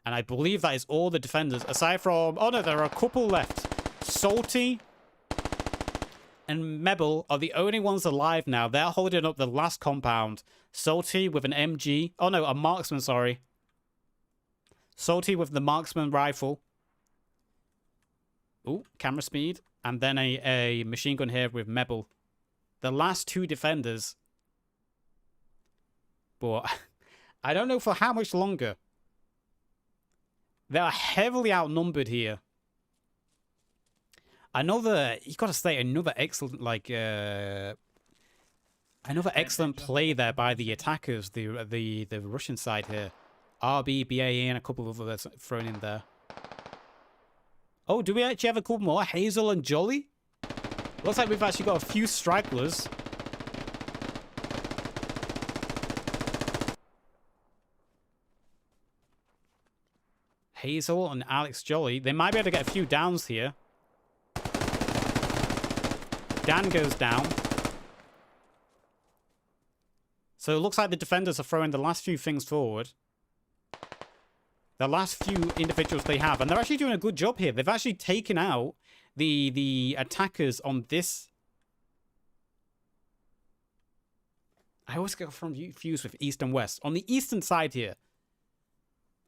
And I believe that is all the defenders, aside from... Oh no, there are a couple left. Salty and Mebel are the only ones alive now. They're holding up the last compound. Salty with an MG. Oh no, a marksman, sorry. Salty with the marksman rifle. Ooh, camera speed. and then a machine gun here with Mebel. The last two defenders. But I don't know for how much longer. They are heavily outnumbered here. Another, you got to say, another excellent, like, another excellent play there by the attackers, the Russian side here. RB, BAE, and a couple of others thrown in there. Oh, do we actually have a couple more? Hazel and Jolly? Looks like we've actually got a few stragglers. Hazel and Alex Jolly. They might be able to get a few downs here. Dan goes down. So it looks like the defenders are throwing the last few things forward. The last few individuals they have. And they're actually doing a good job here. They've actually taken out the attackers on this. I always get confused with east and west. On the eastern side here,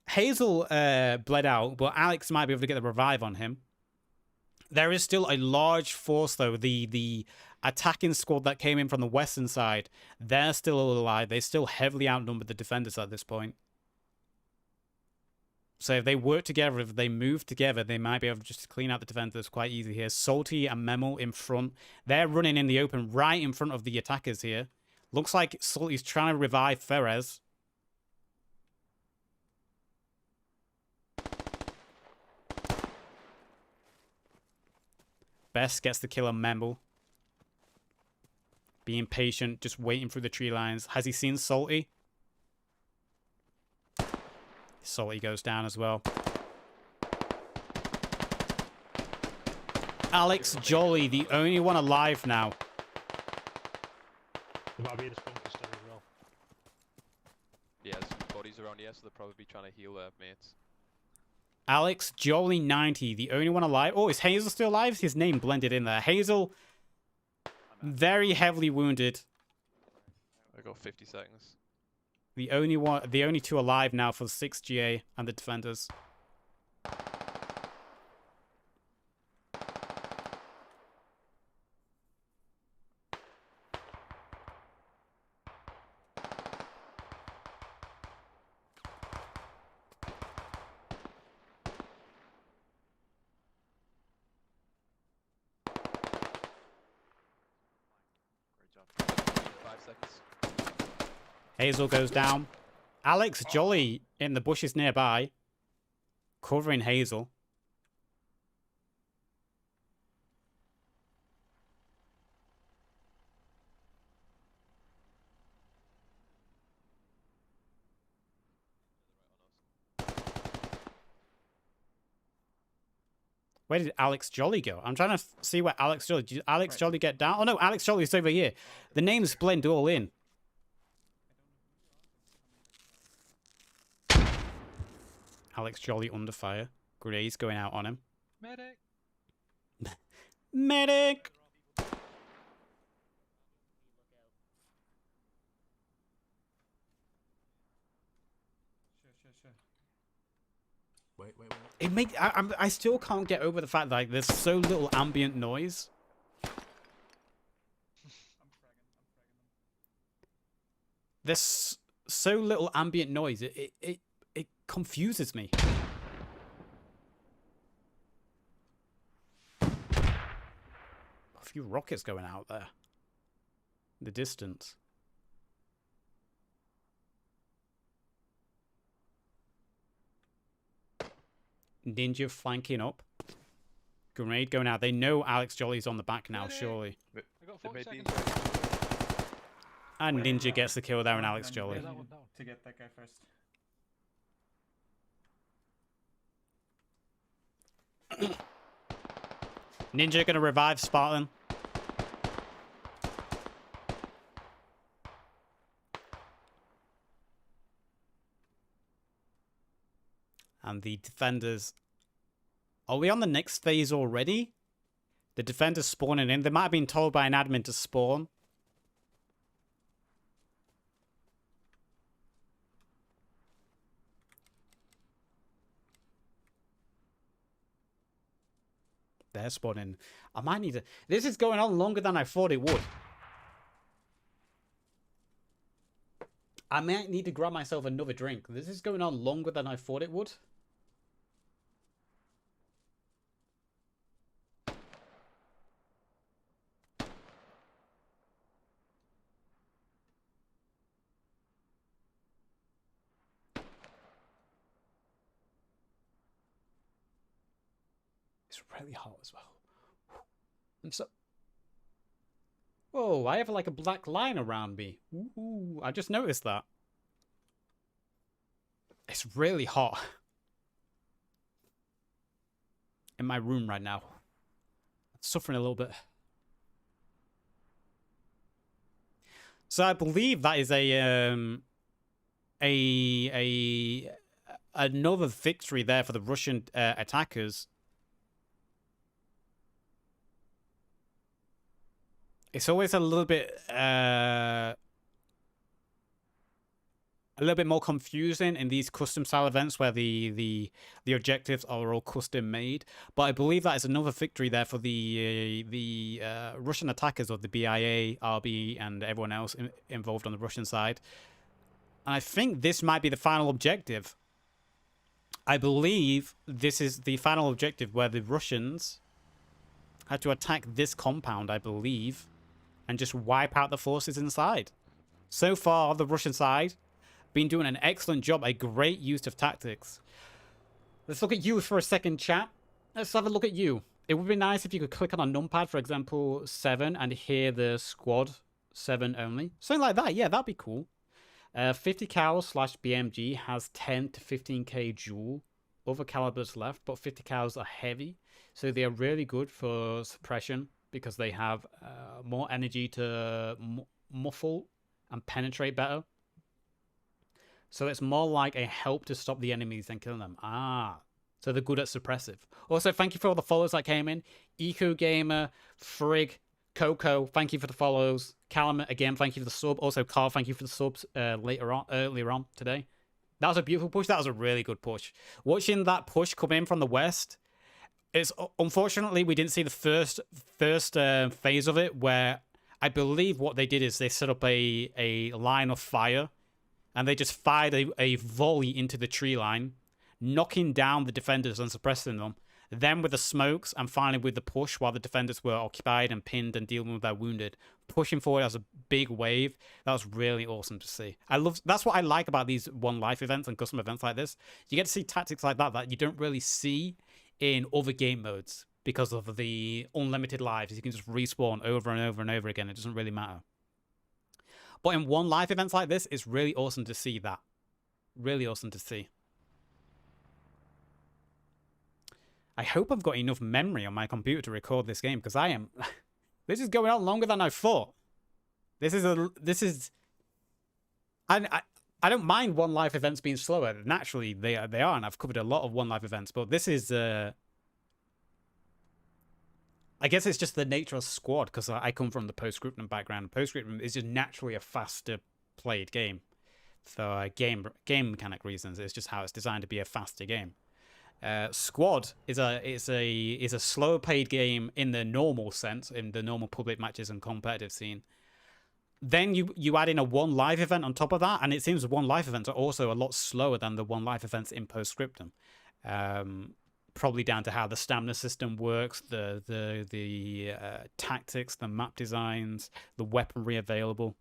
Hazel bled out, but Alex might be able to get the revive on him. There is still a large force, though. The attacking squad that came in from the western side, they're still alive. They still heavily outnumber the defenders at this point. So if they work together, if they move together, they might be able to just clean out the defenders quite easy here. Salty and Memel in front. They're running in the open right in front of the attackers here. Looks like Salty's trying to revive Ferez. Best gets the kill on Memel. Being patient, just waiting through the tree lines. Has he seen Salty? Salty goes down as well. Alex Jolly, the only one alive now. There might be in this bunker still as well. Yeah, there's some bodies around here, so they'll probably be trying to heal their mates. Alex Jolly 90, the only one alive. Oh, is Hazel still alive? His name blended in there. Hazel, very heavily wounded. I got 50 seconds. The only two alive now for the 6GA and the defenders. Great job. 5 seconds. Hazel goes down. Alex Jolly in the bushes nearby, covering Hazel. Where did Alex Jolly go? I'm trying to see where Alex Jolly... Did Alex Jolly get down? Oh no, Alex Jolly's over here. The names blend all in. Alex Jolly under fire. Gray's going out on him. Medic! Medic! Wait. It make I still can't get over the fact that like, there's so little ambient noise. There's so little ambient noise. It confuses me. A few rockets going out there. In the distance. Ninja flanking up. Grenade going out. They know Alex Jolly's on the back now, surely. I got They 40 may be seconds. And Ninja gets the kill there on Alex Jolly. That one down. To get that guy first. Ninja gonna revive Spartan. And the defenders... Are we on the next phase already? The defenders spawning in. They might have been told by an admin to spawn. They're spawning. I might need to... This is going on longer than I thought it would. I might need to grab myself another drink. This is going on longer than I thought it would. It's really hot as well. I'm so... Whoa, I have like a black line around me. Ooh, I just noticed that. It's really hot in my room right now. I'm suffering a little bit. So I believe that is another victory there for the Russian attackers. It's always a little bit more confusing in these custom style events where the objectives are all custom made. But I believe that is another victory there for the Russian attackers, or the BIA, RB, and everyone else involved on the Russian side. And I think this might be the final objective. I believe this is the final objective where the Russians had to attack this compound, I believe, and just wipe out the forces inside. So far, the Russian side been doing an excellent job, a great use of tactics. Let's look at you for a second, chat. Let's have a look at you. It would be nice if you could click on a numpad, for example, 7, and hear the squad 7 only. Something like that, yeah, that'd be cool. 50 cal / BMG has 10 to 15k joule. Other calibers left, but 50 cals are heavy, so they are really good for suppression because they have more energy to muffle and penetrate better. So it's more like a help to stop the enemies than killing them. Ah, so they're good at suppressive. Also, thank you for all the follows that came in. Eco Gamer, Frig, Coco, thank you for the follows. Callum, again, thank you for the sub. Also, Carl, thank you for the subs earlier on today. That was a beautiful push. That was a really good push. Watching that push come in from the west, it's unfortunately we didn't see the first phase of it, where I believe what they did is they set up a line of fire, and they just fired a volley into the tree line, knocking down the defenders and suppressing them. Then with the smokes, and finally with the push while the defenders were occupied and pinned and dealing with their wounded, pushing forward as a big wave. That was really awesome to see. That's what I like about these One Life events and custom events like this. You get to see tactics like that you don't really see in other game modes because of the unlimited lives. You can just respawn over and over and over again. It doesn't really matter. But in One Life events like this, it's really awesome to see that. Really awesome to see. I hope I've got enough memory on my computer to record this game, because I am... This is going on longer than I thought. I don't mind One Life events being slower. Naturally, they are, and I've covered a lot of One Life events, but this is... I guess it's just the nature of Squad, because I come from the Postscriptum background. Postscriptum is just naturally a faster played game. For game mechanic reasons, it's just how it's designed to be a faster game. Squad is a slower played game in the normal sense, in the normal public matches and competitive scene. Then you add in a One Life event on top of that, and it seems the One Life events are also a lot slower than the One Life events in Postscriptum. Probably down to how the stamina system works, the tactics, the map designs, the weaponry available.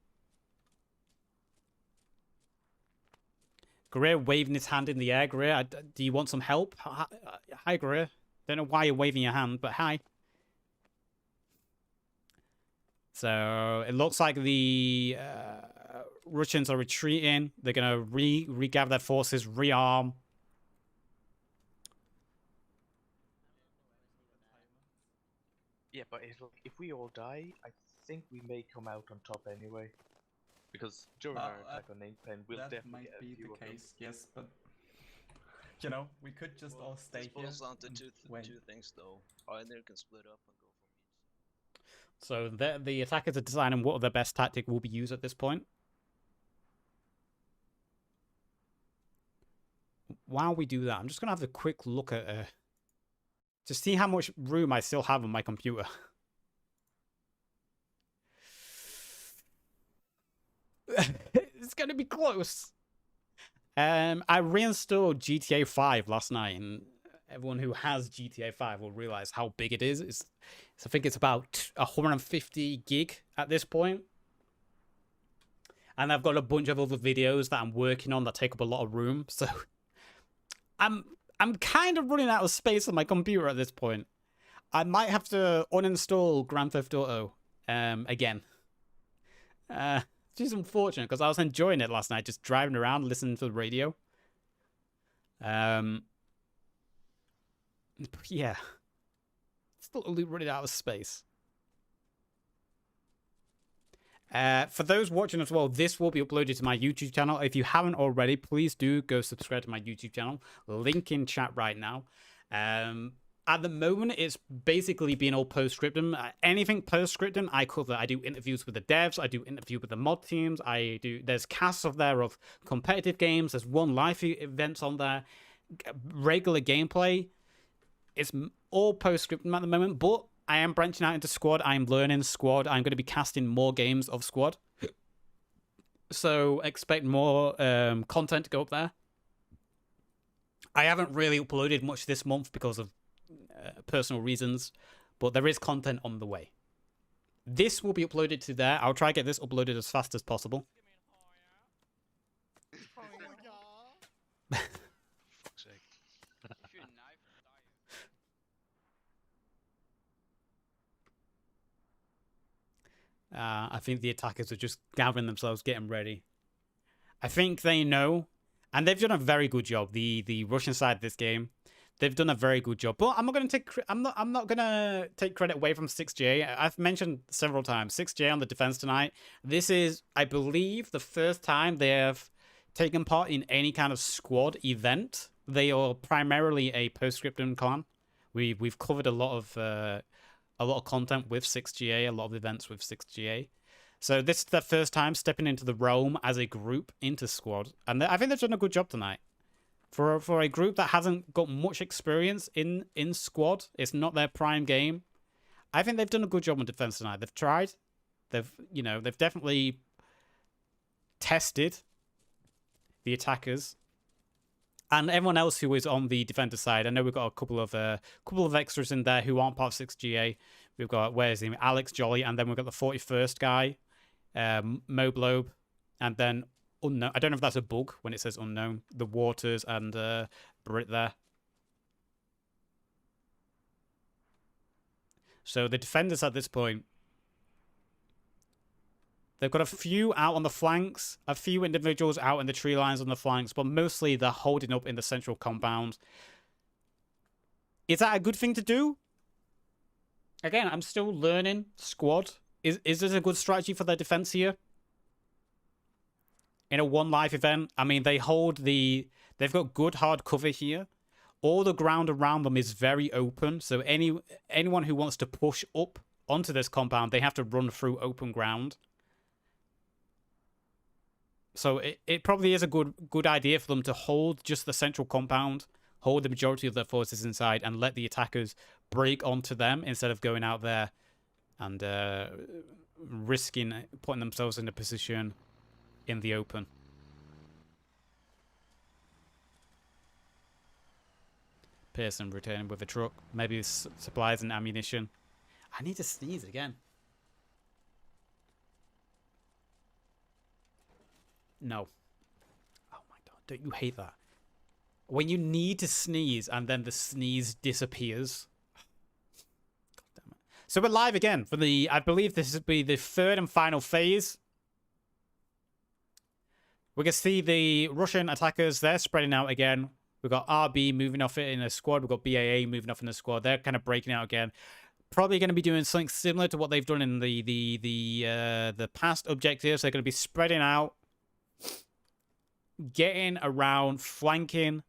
Greer waving his hand in the air. Greer, do you want some help? Hi, Greer. Don't know why you're waving your hand, but hi. So it looks like the Russians are retreating. They're going to regather their forces, rearm. Yeah, but if we all die, I think we may come out on top anyway. Because during our attack on Namepen, we'll definitely might get a be few the of them. case, yes, but you know, we could just all stay This here. boils down to and two wait. things though. Either can split up and go for So the attackers are deciding what the best tactic will be used at this point. While we do that, I'm just going to have a quick look at to see how much room I still have on my computer. It's gonna be close. I reinstalled GTA 5 last night, and everyone who has GTA 5 will realize how big it is. I think it's about 150 gig at this point. And I've got a bunch of other videos that I'm working on that take up a lot of room. So I'm kind of running out of space on my computer at this point. I might have to uninstall Grand Theft Auto again. Which is unfortunate because I was enjoying it last night, just driving around, listening to the radio. Yeah. Still running out of space. For those watching as well, this will be uploaded to my YouTube channel. If you haven't already, please do go subscribe to my YouTube channel. Link in chat right now. At the moment, it's basically being all post-scriptum. Anything post-scriptum, I cover. I do interviews with the devs. I do interviews with the mod teams. There's casts of there of competitive games. There's one live events on there. Regular gameplay. It's all post-scriptum at the moment, but I am branching out into Squad. I'm learning Squad. I'm going to be casting more games of Squad. So expect more content to go up there. I haven't really uploaded much this month because of personal reasons, but there is content on the way. This will be uploaded to there. I'll try to get this uploaded as fast as possible. Oh, yeah. Fuck's sake. I think the attackers are just gathering themselves, getting ready. I think they know, and they've done a very good job. The Russian side of this game, they've done a very good job. But I'm not gonna take credit away from 6J. I've mentioned several times 6J on the defense tonight. This is, I believe, the first time they have taken part in any kind of squad event. They are primarily a postscriptum clan. We've covered a lot of content with 6GA, a lot of events with 6GA. So this is their first time stepping into the realm as a group into squad, and I think they've done a good job tonight. For a group that hasn't got much experience in squad, it's not their prime game. I think they've done a good job on defense tonight. They've tried. They've definitely tested the attackers and everyone else who is on the defender side. I know we've got a couple of extras in there who aren't part of 6GA. We've got, where's his name? Alex Jolly, and then we've got the 41st guy, Moblobe, and then unknown. I don't know if that's a bug when it says unknown. The Waters and Brit there. So the defenders at this point, they've got a few out on the flanks, a few individuals out in the tree lines on the flanks, but mostly they're holding up in the central compound. Is that a good thing to do? Again, I'm still learning squad. Is this a good strategy for their defense here? In a one live event, I mean, they've got good hard cover here. All the ground around them is very open, so anyone who wants to push up onto this compound, they have to run through open ground. So it probably is a good idea for them to hold just the central compound, hold the majority of their forces inside, and let the attackers break onto them instead of going out there and risking putting themselves in a position in the open. Pearson returning with a truck. Maybe supplies and ammunition. I need to sneeze again. No. Oh my god, don't you hate that? When you need to sneeze and then the sneeze disappears. God damn it. So we're live again for I believe this will be the third and final phase. We can see the Russian attackers, they're spreading out again. We've got RB moving off it in a squad. We've got BAA moving off in a squad. They're kind of breaking out again. Probably going to be doing something similar to what they've done in the past objectives. They're going to be spreading out, getting around, flanking,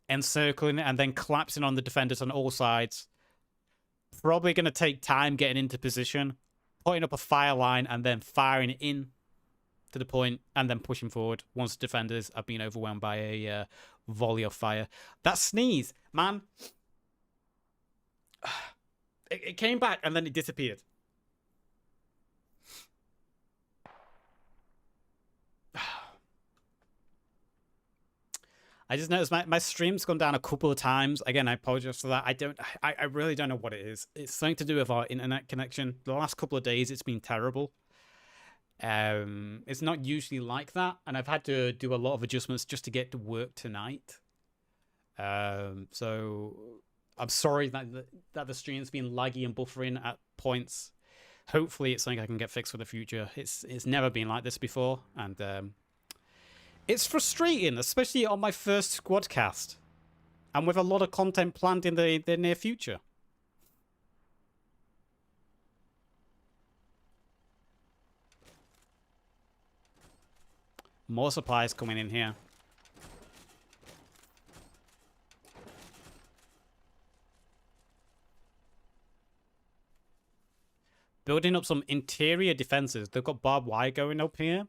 encircling, and then collapsing on the defenders on all sides. Probably going to take time getting into position, putting up a fire line, and then firing in to the point, and then pushing forward once defenders have been overwhelmed by a volley of fire. That sneeze, man. It came back and then it disappeared. I just noticed my stream's gone down a couple of times. Again, I apologize for that. I really don't know what it is. It's something to do with our internet connection. The last couple of days, it's been terrible. It's not usually like that, and I've had to do a lot of adjustments just to get to work tonight. So I'm sorry that the stream's been laggy and buffering at points. Hopefully, it's something I can get fixed for the future. It's never been like this before, and it's frustrating, especially on my first squad cast, and with a lot of content planned in the near future. More supplies coming in here. Building up some interior defenses. They've got barbed wire going up here.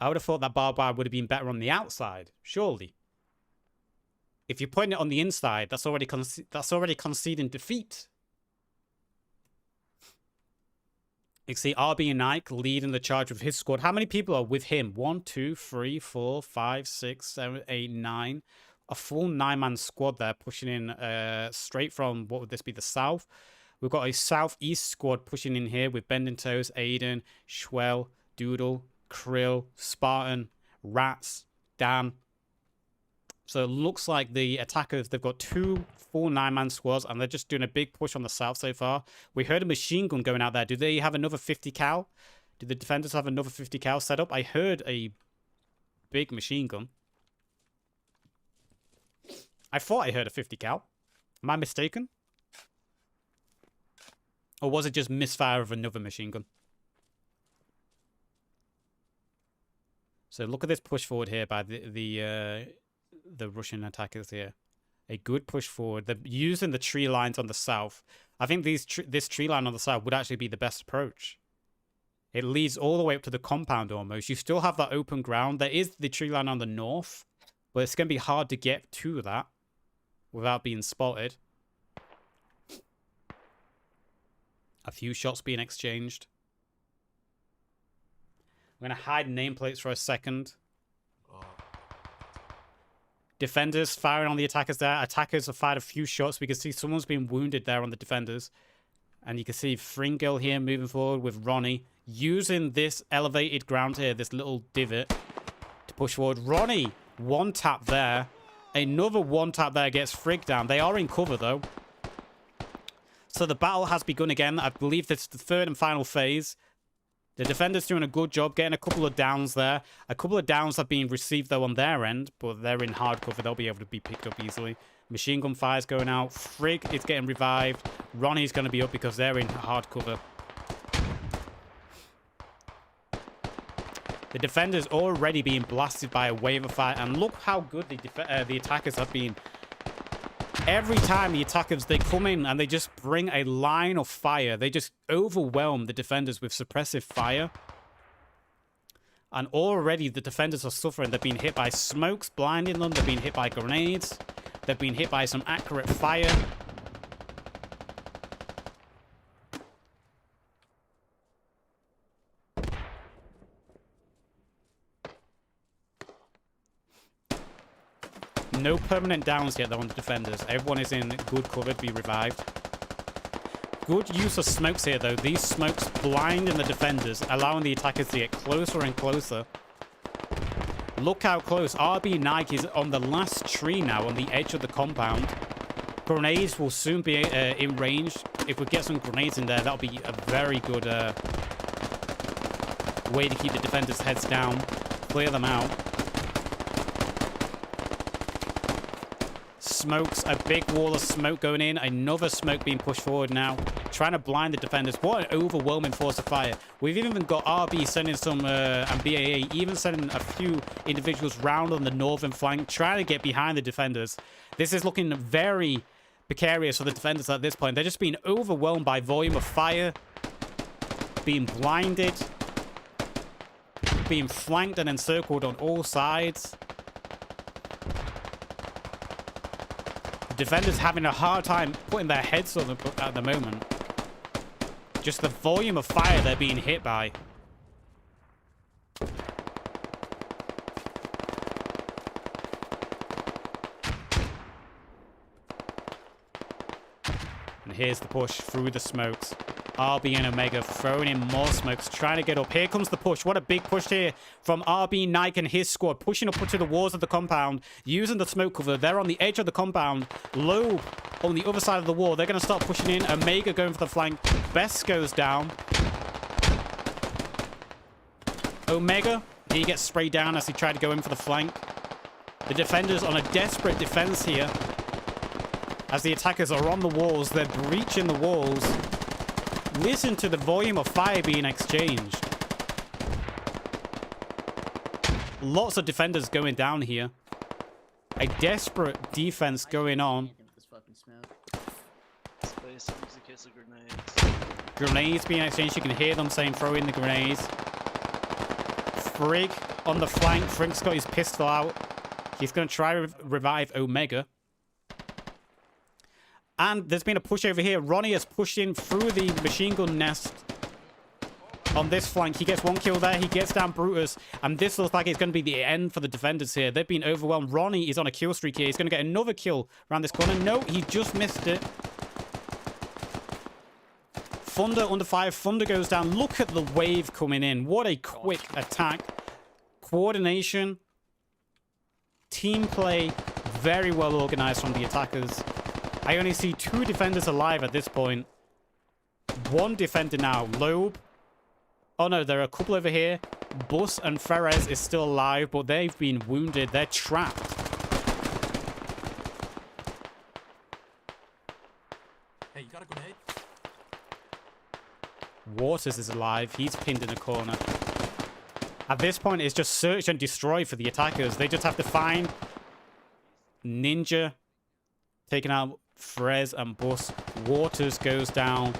I would have thought that barbed wire would have been better on the outside, surely. If you're putting it on the inside, that's already conceding defeat. You can see RB and Nike leading the charge with his squad. How many people are with him? 1, 2, 3, 4, 5, 6, 7, 8, 9. A full 9-man squad there pushing in straight from, what would this be, the south? We've got a southeast squad pushing in here with Bending Toes, Aiden, Schwell, Doodle, Krill, Spartan, Rats, Dan. So it looks like the attackers, they've got 2 full 9-man squads, and they're just doing a big push on the south so far. We heard a machine gun going out there. Do they have another 50 cal? Do the defenders have another 50 cal set up? I heard a big machine gun. I thought I heard a 50 cal. Am I mistaken? Or was it just misfire of another machine gun? So look at this push forward here by the Russian attackers here. A good push forward. They're using the tree lines on the south. I think this tree line on the south would actually be the best approach. It leads all the way up to the compound almost. You still have that open ground. There is the tree line on the north, but it's going to be hard to get to that without being spotted. A few shots being exchanged. I'm going to hide nameplates for a second. Defenders firing on the attackers there. Attackers have fired a few shots. We can see someone's been wounded there on the defenders. And you can see Fringill here moving forward with Ronnie. Using this elevated ground here, this little divot, to push forward. Ronnie, one tap there. Another one tap there gets Frigg down. They are in cover though. So the battle has begun again. I believe this is the third and final phase. The defenders doing a good job, getting a couple of downs there. A couple of downs have been received, though, on their end, but they're in hard cover. They'll be able to be picked up easily. Machine gun fires going out. Frigg is getting revived. Ronnie's going to be up because they're in hard cover. The defenders already being blasted by a wave of fire, and look how good the attackers have been. Every time the attackers, they come in and they just bring a line of fire. They just overwhelm the defenders with suppressive fire. And already the defenders are suffering. They've been hit by smokes blinding them. They've been hit by grenades. They've been hit by some accurate fire. No permanent downs yet, though, on the defenders. Everyone is in good cover to be revived. Good use of smokes here, though. These smokes blinding the defenders, allowing the attackers to get closer and closer. Look how close. RB Nike is on the last tree now, on the edge of the compound. Grenades will soon be in range. If we get some grenades in there, that'll be a very good way to keep the defenders' heads down. Clear them out. Smokes, a big wall of smoke going in. Another smoke being pushed forward now. Trying to blind the defenders. What an overwhelming force of fire. We've even got RB sending some, and BAA even sending a few individuals round on the northern flank, trying to get behind the defenders. This is looking very precarious for the defenders at this point. They're just being overwhelmed by volume of fire. Being blinded. Being flanked and encircled on all sides. defenders having a hard time putting their heads on at the moment. Just the volume of fire they're being hit by. And here's the push through the smokes. RB and Omega throwing in more smokes, trying to get up. Here comes the push. What a big push here from RB, Nike, and his squad. Pushing up to the walls of the compound, using the smoke cover. They're on the edge of the compound. Low on the other side of the wall. They're going to start pushing in. Omega going for the flank. Best goes down. Omega, he gets sprayed down as he tried to go in for the flank. The defenders on a desperate defense here. As the attackers are on the walls, they're breaching the walls. Listen to the volume of fire being exchanged. Lots of defenders going down here. A desperate defense going on. Space, use the case of grenades. Grenades being exchanged. You can hear them saying throw in the grenades. Frigg on the flank. Frigg's got his pistol out. He's going to try to revive Omega. And there's been a push over here. Ronnie has pushed in through the machine gun nest on this flank. He gets one kill there. He gets down Brutus. And this looks like it's going to be the end for the defenders here. They've been overwhelmed. Ronnie is on a kill streak here. He's going to get another kill around this corner. No, he just missed it. Thunder under fire. Thunder goes down. Look at the wave coming in. What a quick attack. Coordination. Team play. Very well organized from the attackers. I only see 2 defenders alive at this point. 1 defender now. Loeb. Oh no, there are a couple over here. Bus and Ferez is still alive, but they've been wounded. They're trapped. Hey, you got a grenade? Waters is alive. He's pinned in a corner. At this point, it's just search and destroy for the attackers. They just have to find Ninja taking out Frez and Bus. Waters goes down.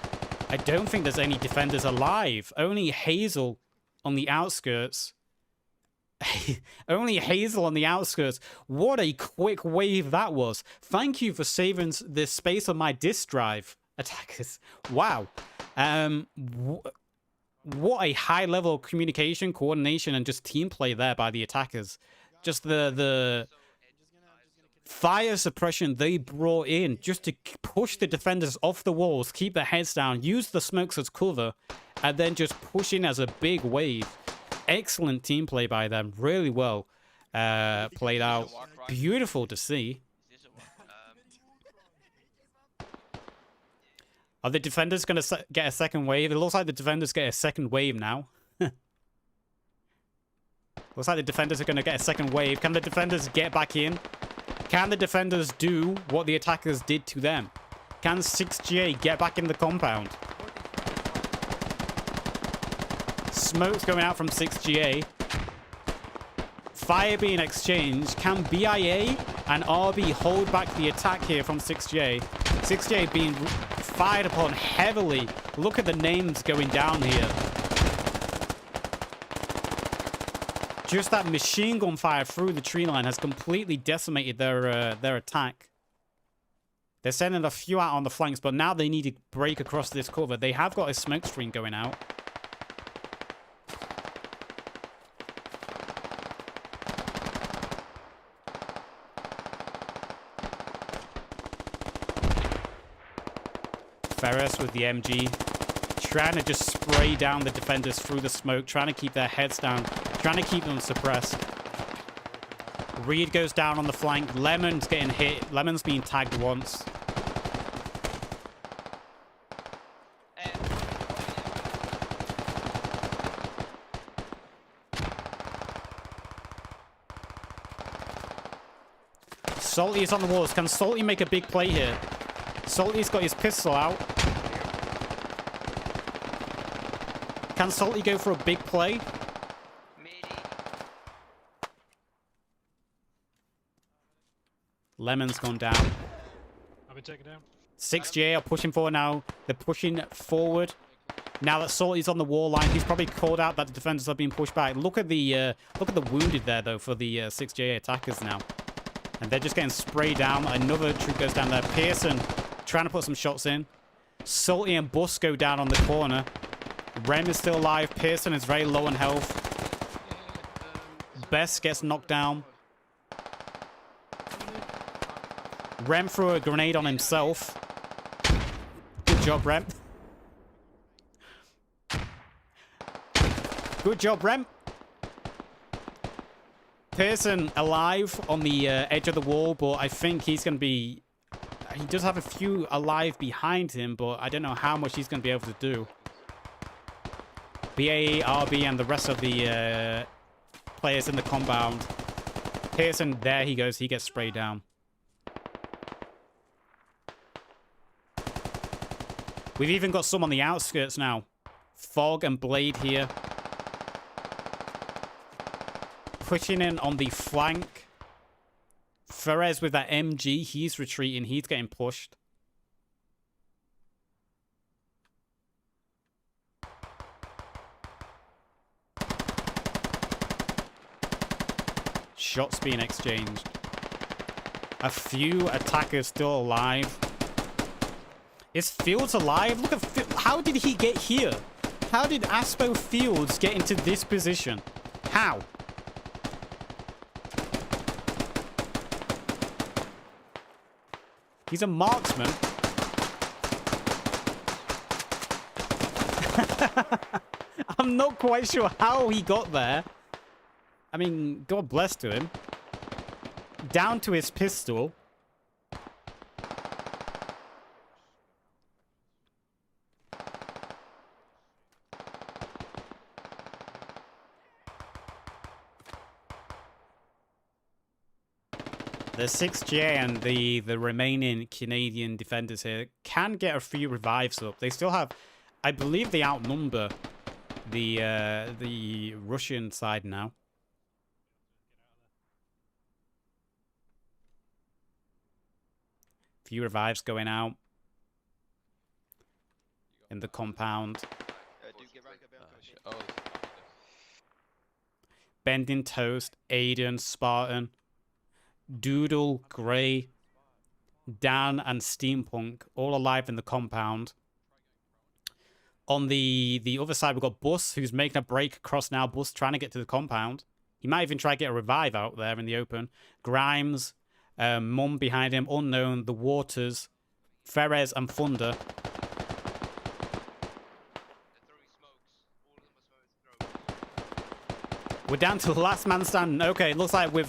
I don't think there's any defenders alive. Only Hazel on the outskirts. Only Hazel on the outskirts. What a quick wave that was. Thank you for saving this space on my disk drive, attackers. Wow. What a high level of communication, coordination, and just team play there by the attackers. Just the fire suppression they brought in just to push the defenders off the walls, keep their heads down, use the smokes as cover, and then just push in as a big wave. Excellent team play by them. Really well played out. Beautiful to see. Are the defenders going to get a second wave? It looks like the defenders get a second wave now. Looks like the defenders are going to get a second wave. Can the defenders get back in? Can the defenders do what the attackers did to them? Can 6GA get back in the compound? Smoke's going out from 6GA. Fire being exchanged. Can BIA and RB hold back the attack here from 6GA? 6GA being fired upon heavily. Look at the names going down here. Just that machine gun fire through the tree line has completely decimated their attack. They're sending a few out on the flanks, but now they need to break across this cover. They have got a smoke screen going out. Ferris with the MG. Trying to just spray down the defenders through the smoke. Trying to keep their heads down. Trying to keep them suppressed. Reed goes down on the flank. Lemon's getting hit. Lemon's being tagged once. Salty is on the walls. Can Salty make a big play here? Salty's got his pistol out. Can Salty go for a big play? Lemon's gone down. I've been taken down. 6GA are pushing forward now. They're pushing forward. Now that Salty's on the wall line, he's probably called out that the defenders are being pushed back. Look at the wounded there though for the 6GA attackers now. And they're just getting sprayed down. Another troop goes down there. Pearson trying to put some shots in. Salty and Bus go down on the corner. Rem is still alive. Pearson is very low on health. Best gets knocked down. Rem threw a grenade on himself. Good job, Rem. Good job, Rem. Pearson alive on the edge of the wall, but I think he's going to be... He does have a few alive behind him, but I don't know how much he's going to be able to do. BAE, RB, and the rest of the players in the compound. Pearson, there he goes. He gets sprayed down. We've even got some on the outskirts now. Fog and Blade here. Pushing in on the flank. Ferez with that MG. He's retreating. He's getting pushed. Shots being exchanged. A few attackers still alive. Is Fields alive? Look at how did he get here? How did Aspo Fields get into this position? How? He's a marksman. I'm not quite sure how he got there. I mean, God bless to him. Down to his pistol. The 6J and the remaining Canadian defenders here can get a few revives up. They still have, I believe they outnumber the Russian side now. Few revives going out in the compound. Bending Toast, Aiden, Spartan, Doodle, Grey, Dan, and Steampunk all alive in the compound. On the other side, we've got Bus, who's making a break across now. Bus trying to get to the compound. He might even try to get a revive out there in the open. Grimes, Mum behind him, Unknown, The Waters, Ferez, and Thunder. We're down to the last man standing. Okay, it looks like we're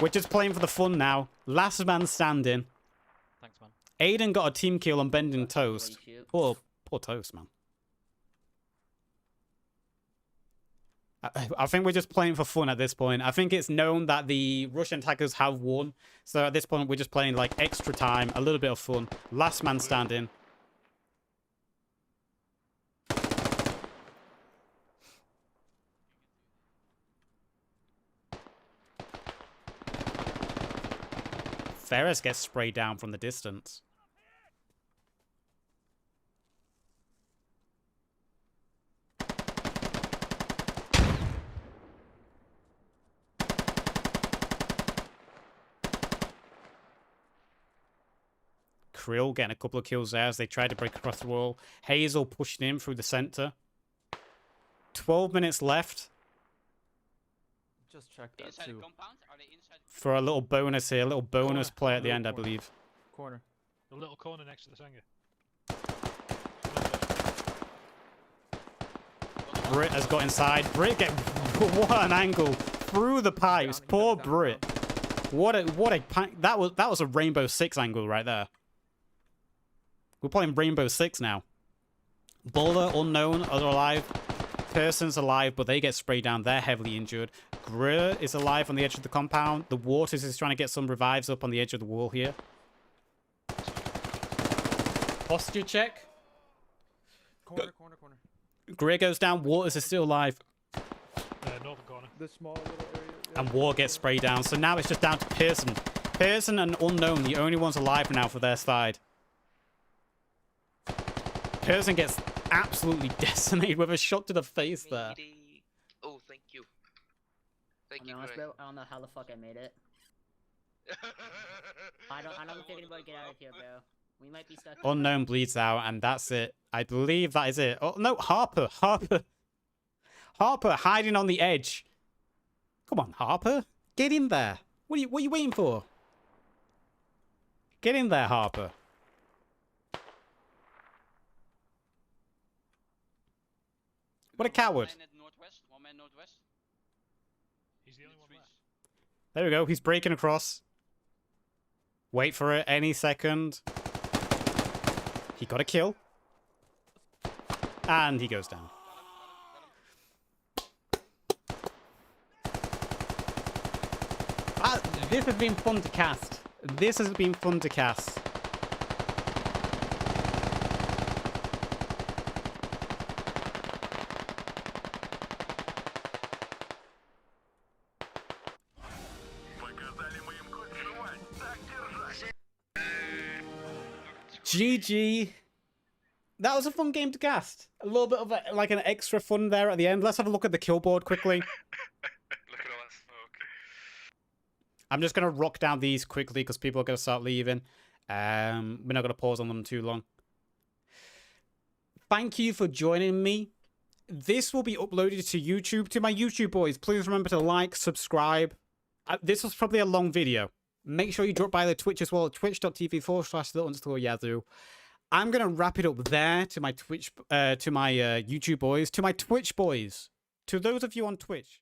just playing for the fun now. Last man standing. Thanks, man. Aiden got a team kill on Bending Toast. Poor Toast, man. I think we're just playing for fun at this point. I think it's known that the Russian attackers have won. So at this point, we're just playing like extra time, a little bit of fun. Last man standing. Ferris gets sprayed down from the distance. Krill getting a couple of kills there as they try to break across the wall. Hazel pushing in through the center. 12 minutes left. Just check that Inside the too. compound? Are they inside? For a little bonus here, a little bonus Corner. play at the Little end, I corner. believe. Corner. The little corner next to the Sanger. Brit has got inside. Brit get what an angle through the pipes. Poor Brit. What a that was a Rainbow Six angle right there. We're playing Rainbow Six now. Boulder, Unknown are alive. Person's alive, but they get sprayed down. They're heavily injured. Greer is alive on the edge of the compound. The Waters is trying to get some revives up on the edge of the wall here. Posture check. Corner. Greer goes down. Waters is still alive. Northern corner. The small little area. And War gets sprayed down. So now it's just down to Pearson. Pearson and Unknown, the only ones alive now for their side. Pearson gets absolutely decimated with a shot to the face there. Oh, thank you. Thank I you, mean, honestly, Greg. I don't know how the fuck I made it. I don't think anybody get out of here, bro. We might be stuck. Unknown bleeds out, and that's it. I believe that is it. Oh, no, Harper. Harper hiding on the edge. Come on, Harper. Get in there. What are you waiting for? Get in there, Harper. What a coward. One man northwest. He's the only one left. There we go. He's breaking across. Wait for it any second. He got a kill. And he goes down. This has been fun to cast. This has been fun to cast. GG. That was a fun game to cast. A little bit of like an extra fun there at the end. Let's have a look at the kill board quickly. Look at all that smoke. I'm just going to rock down these quickly because people are going to start leaving. We're not going to pause on them too long. Thank you for joining me. This will be uploaded to YouTube. To my YouTube boys, please remember to like, subscribe. This was probably a long video. Make sure you drop by the Twitch as well, twitch.tv/the_Yazoo. I'm going to wrap it up there to my Twitch, to my YouTube boys, to my Twitch boys. To those of you on Twitch.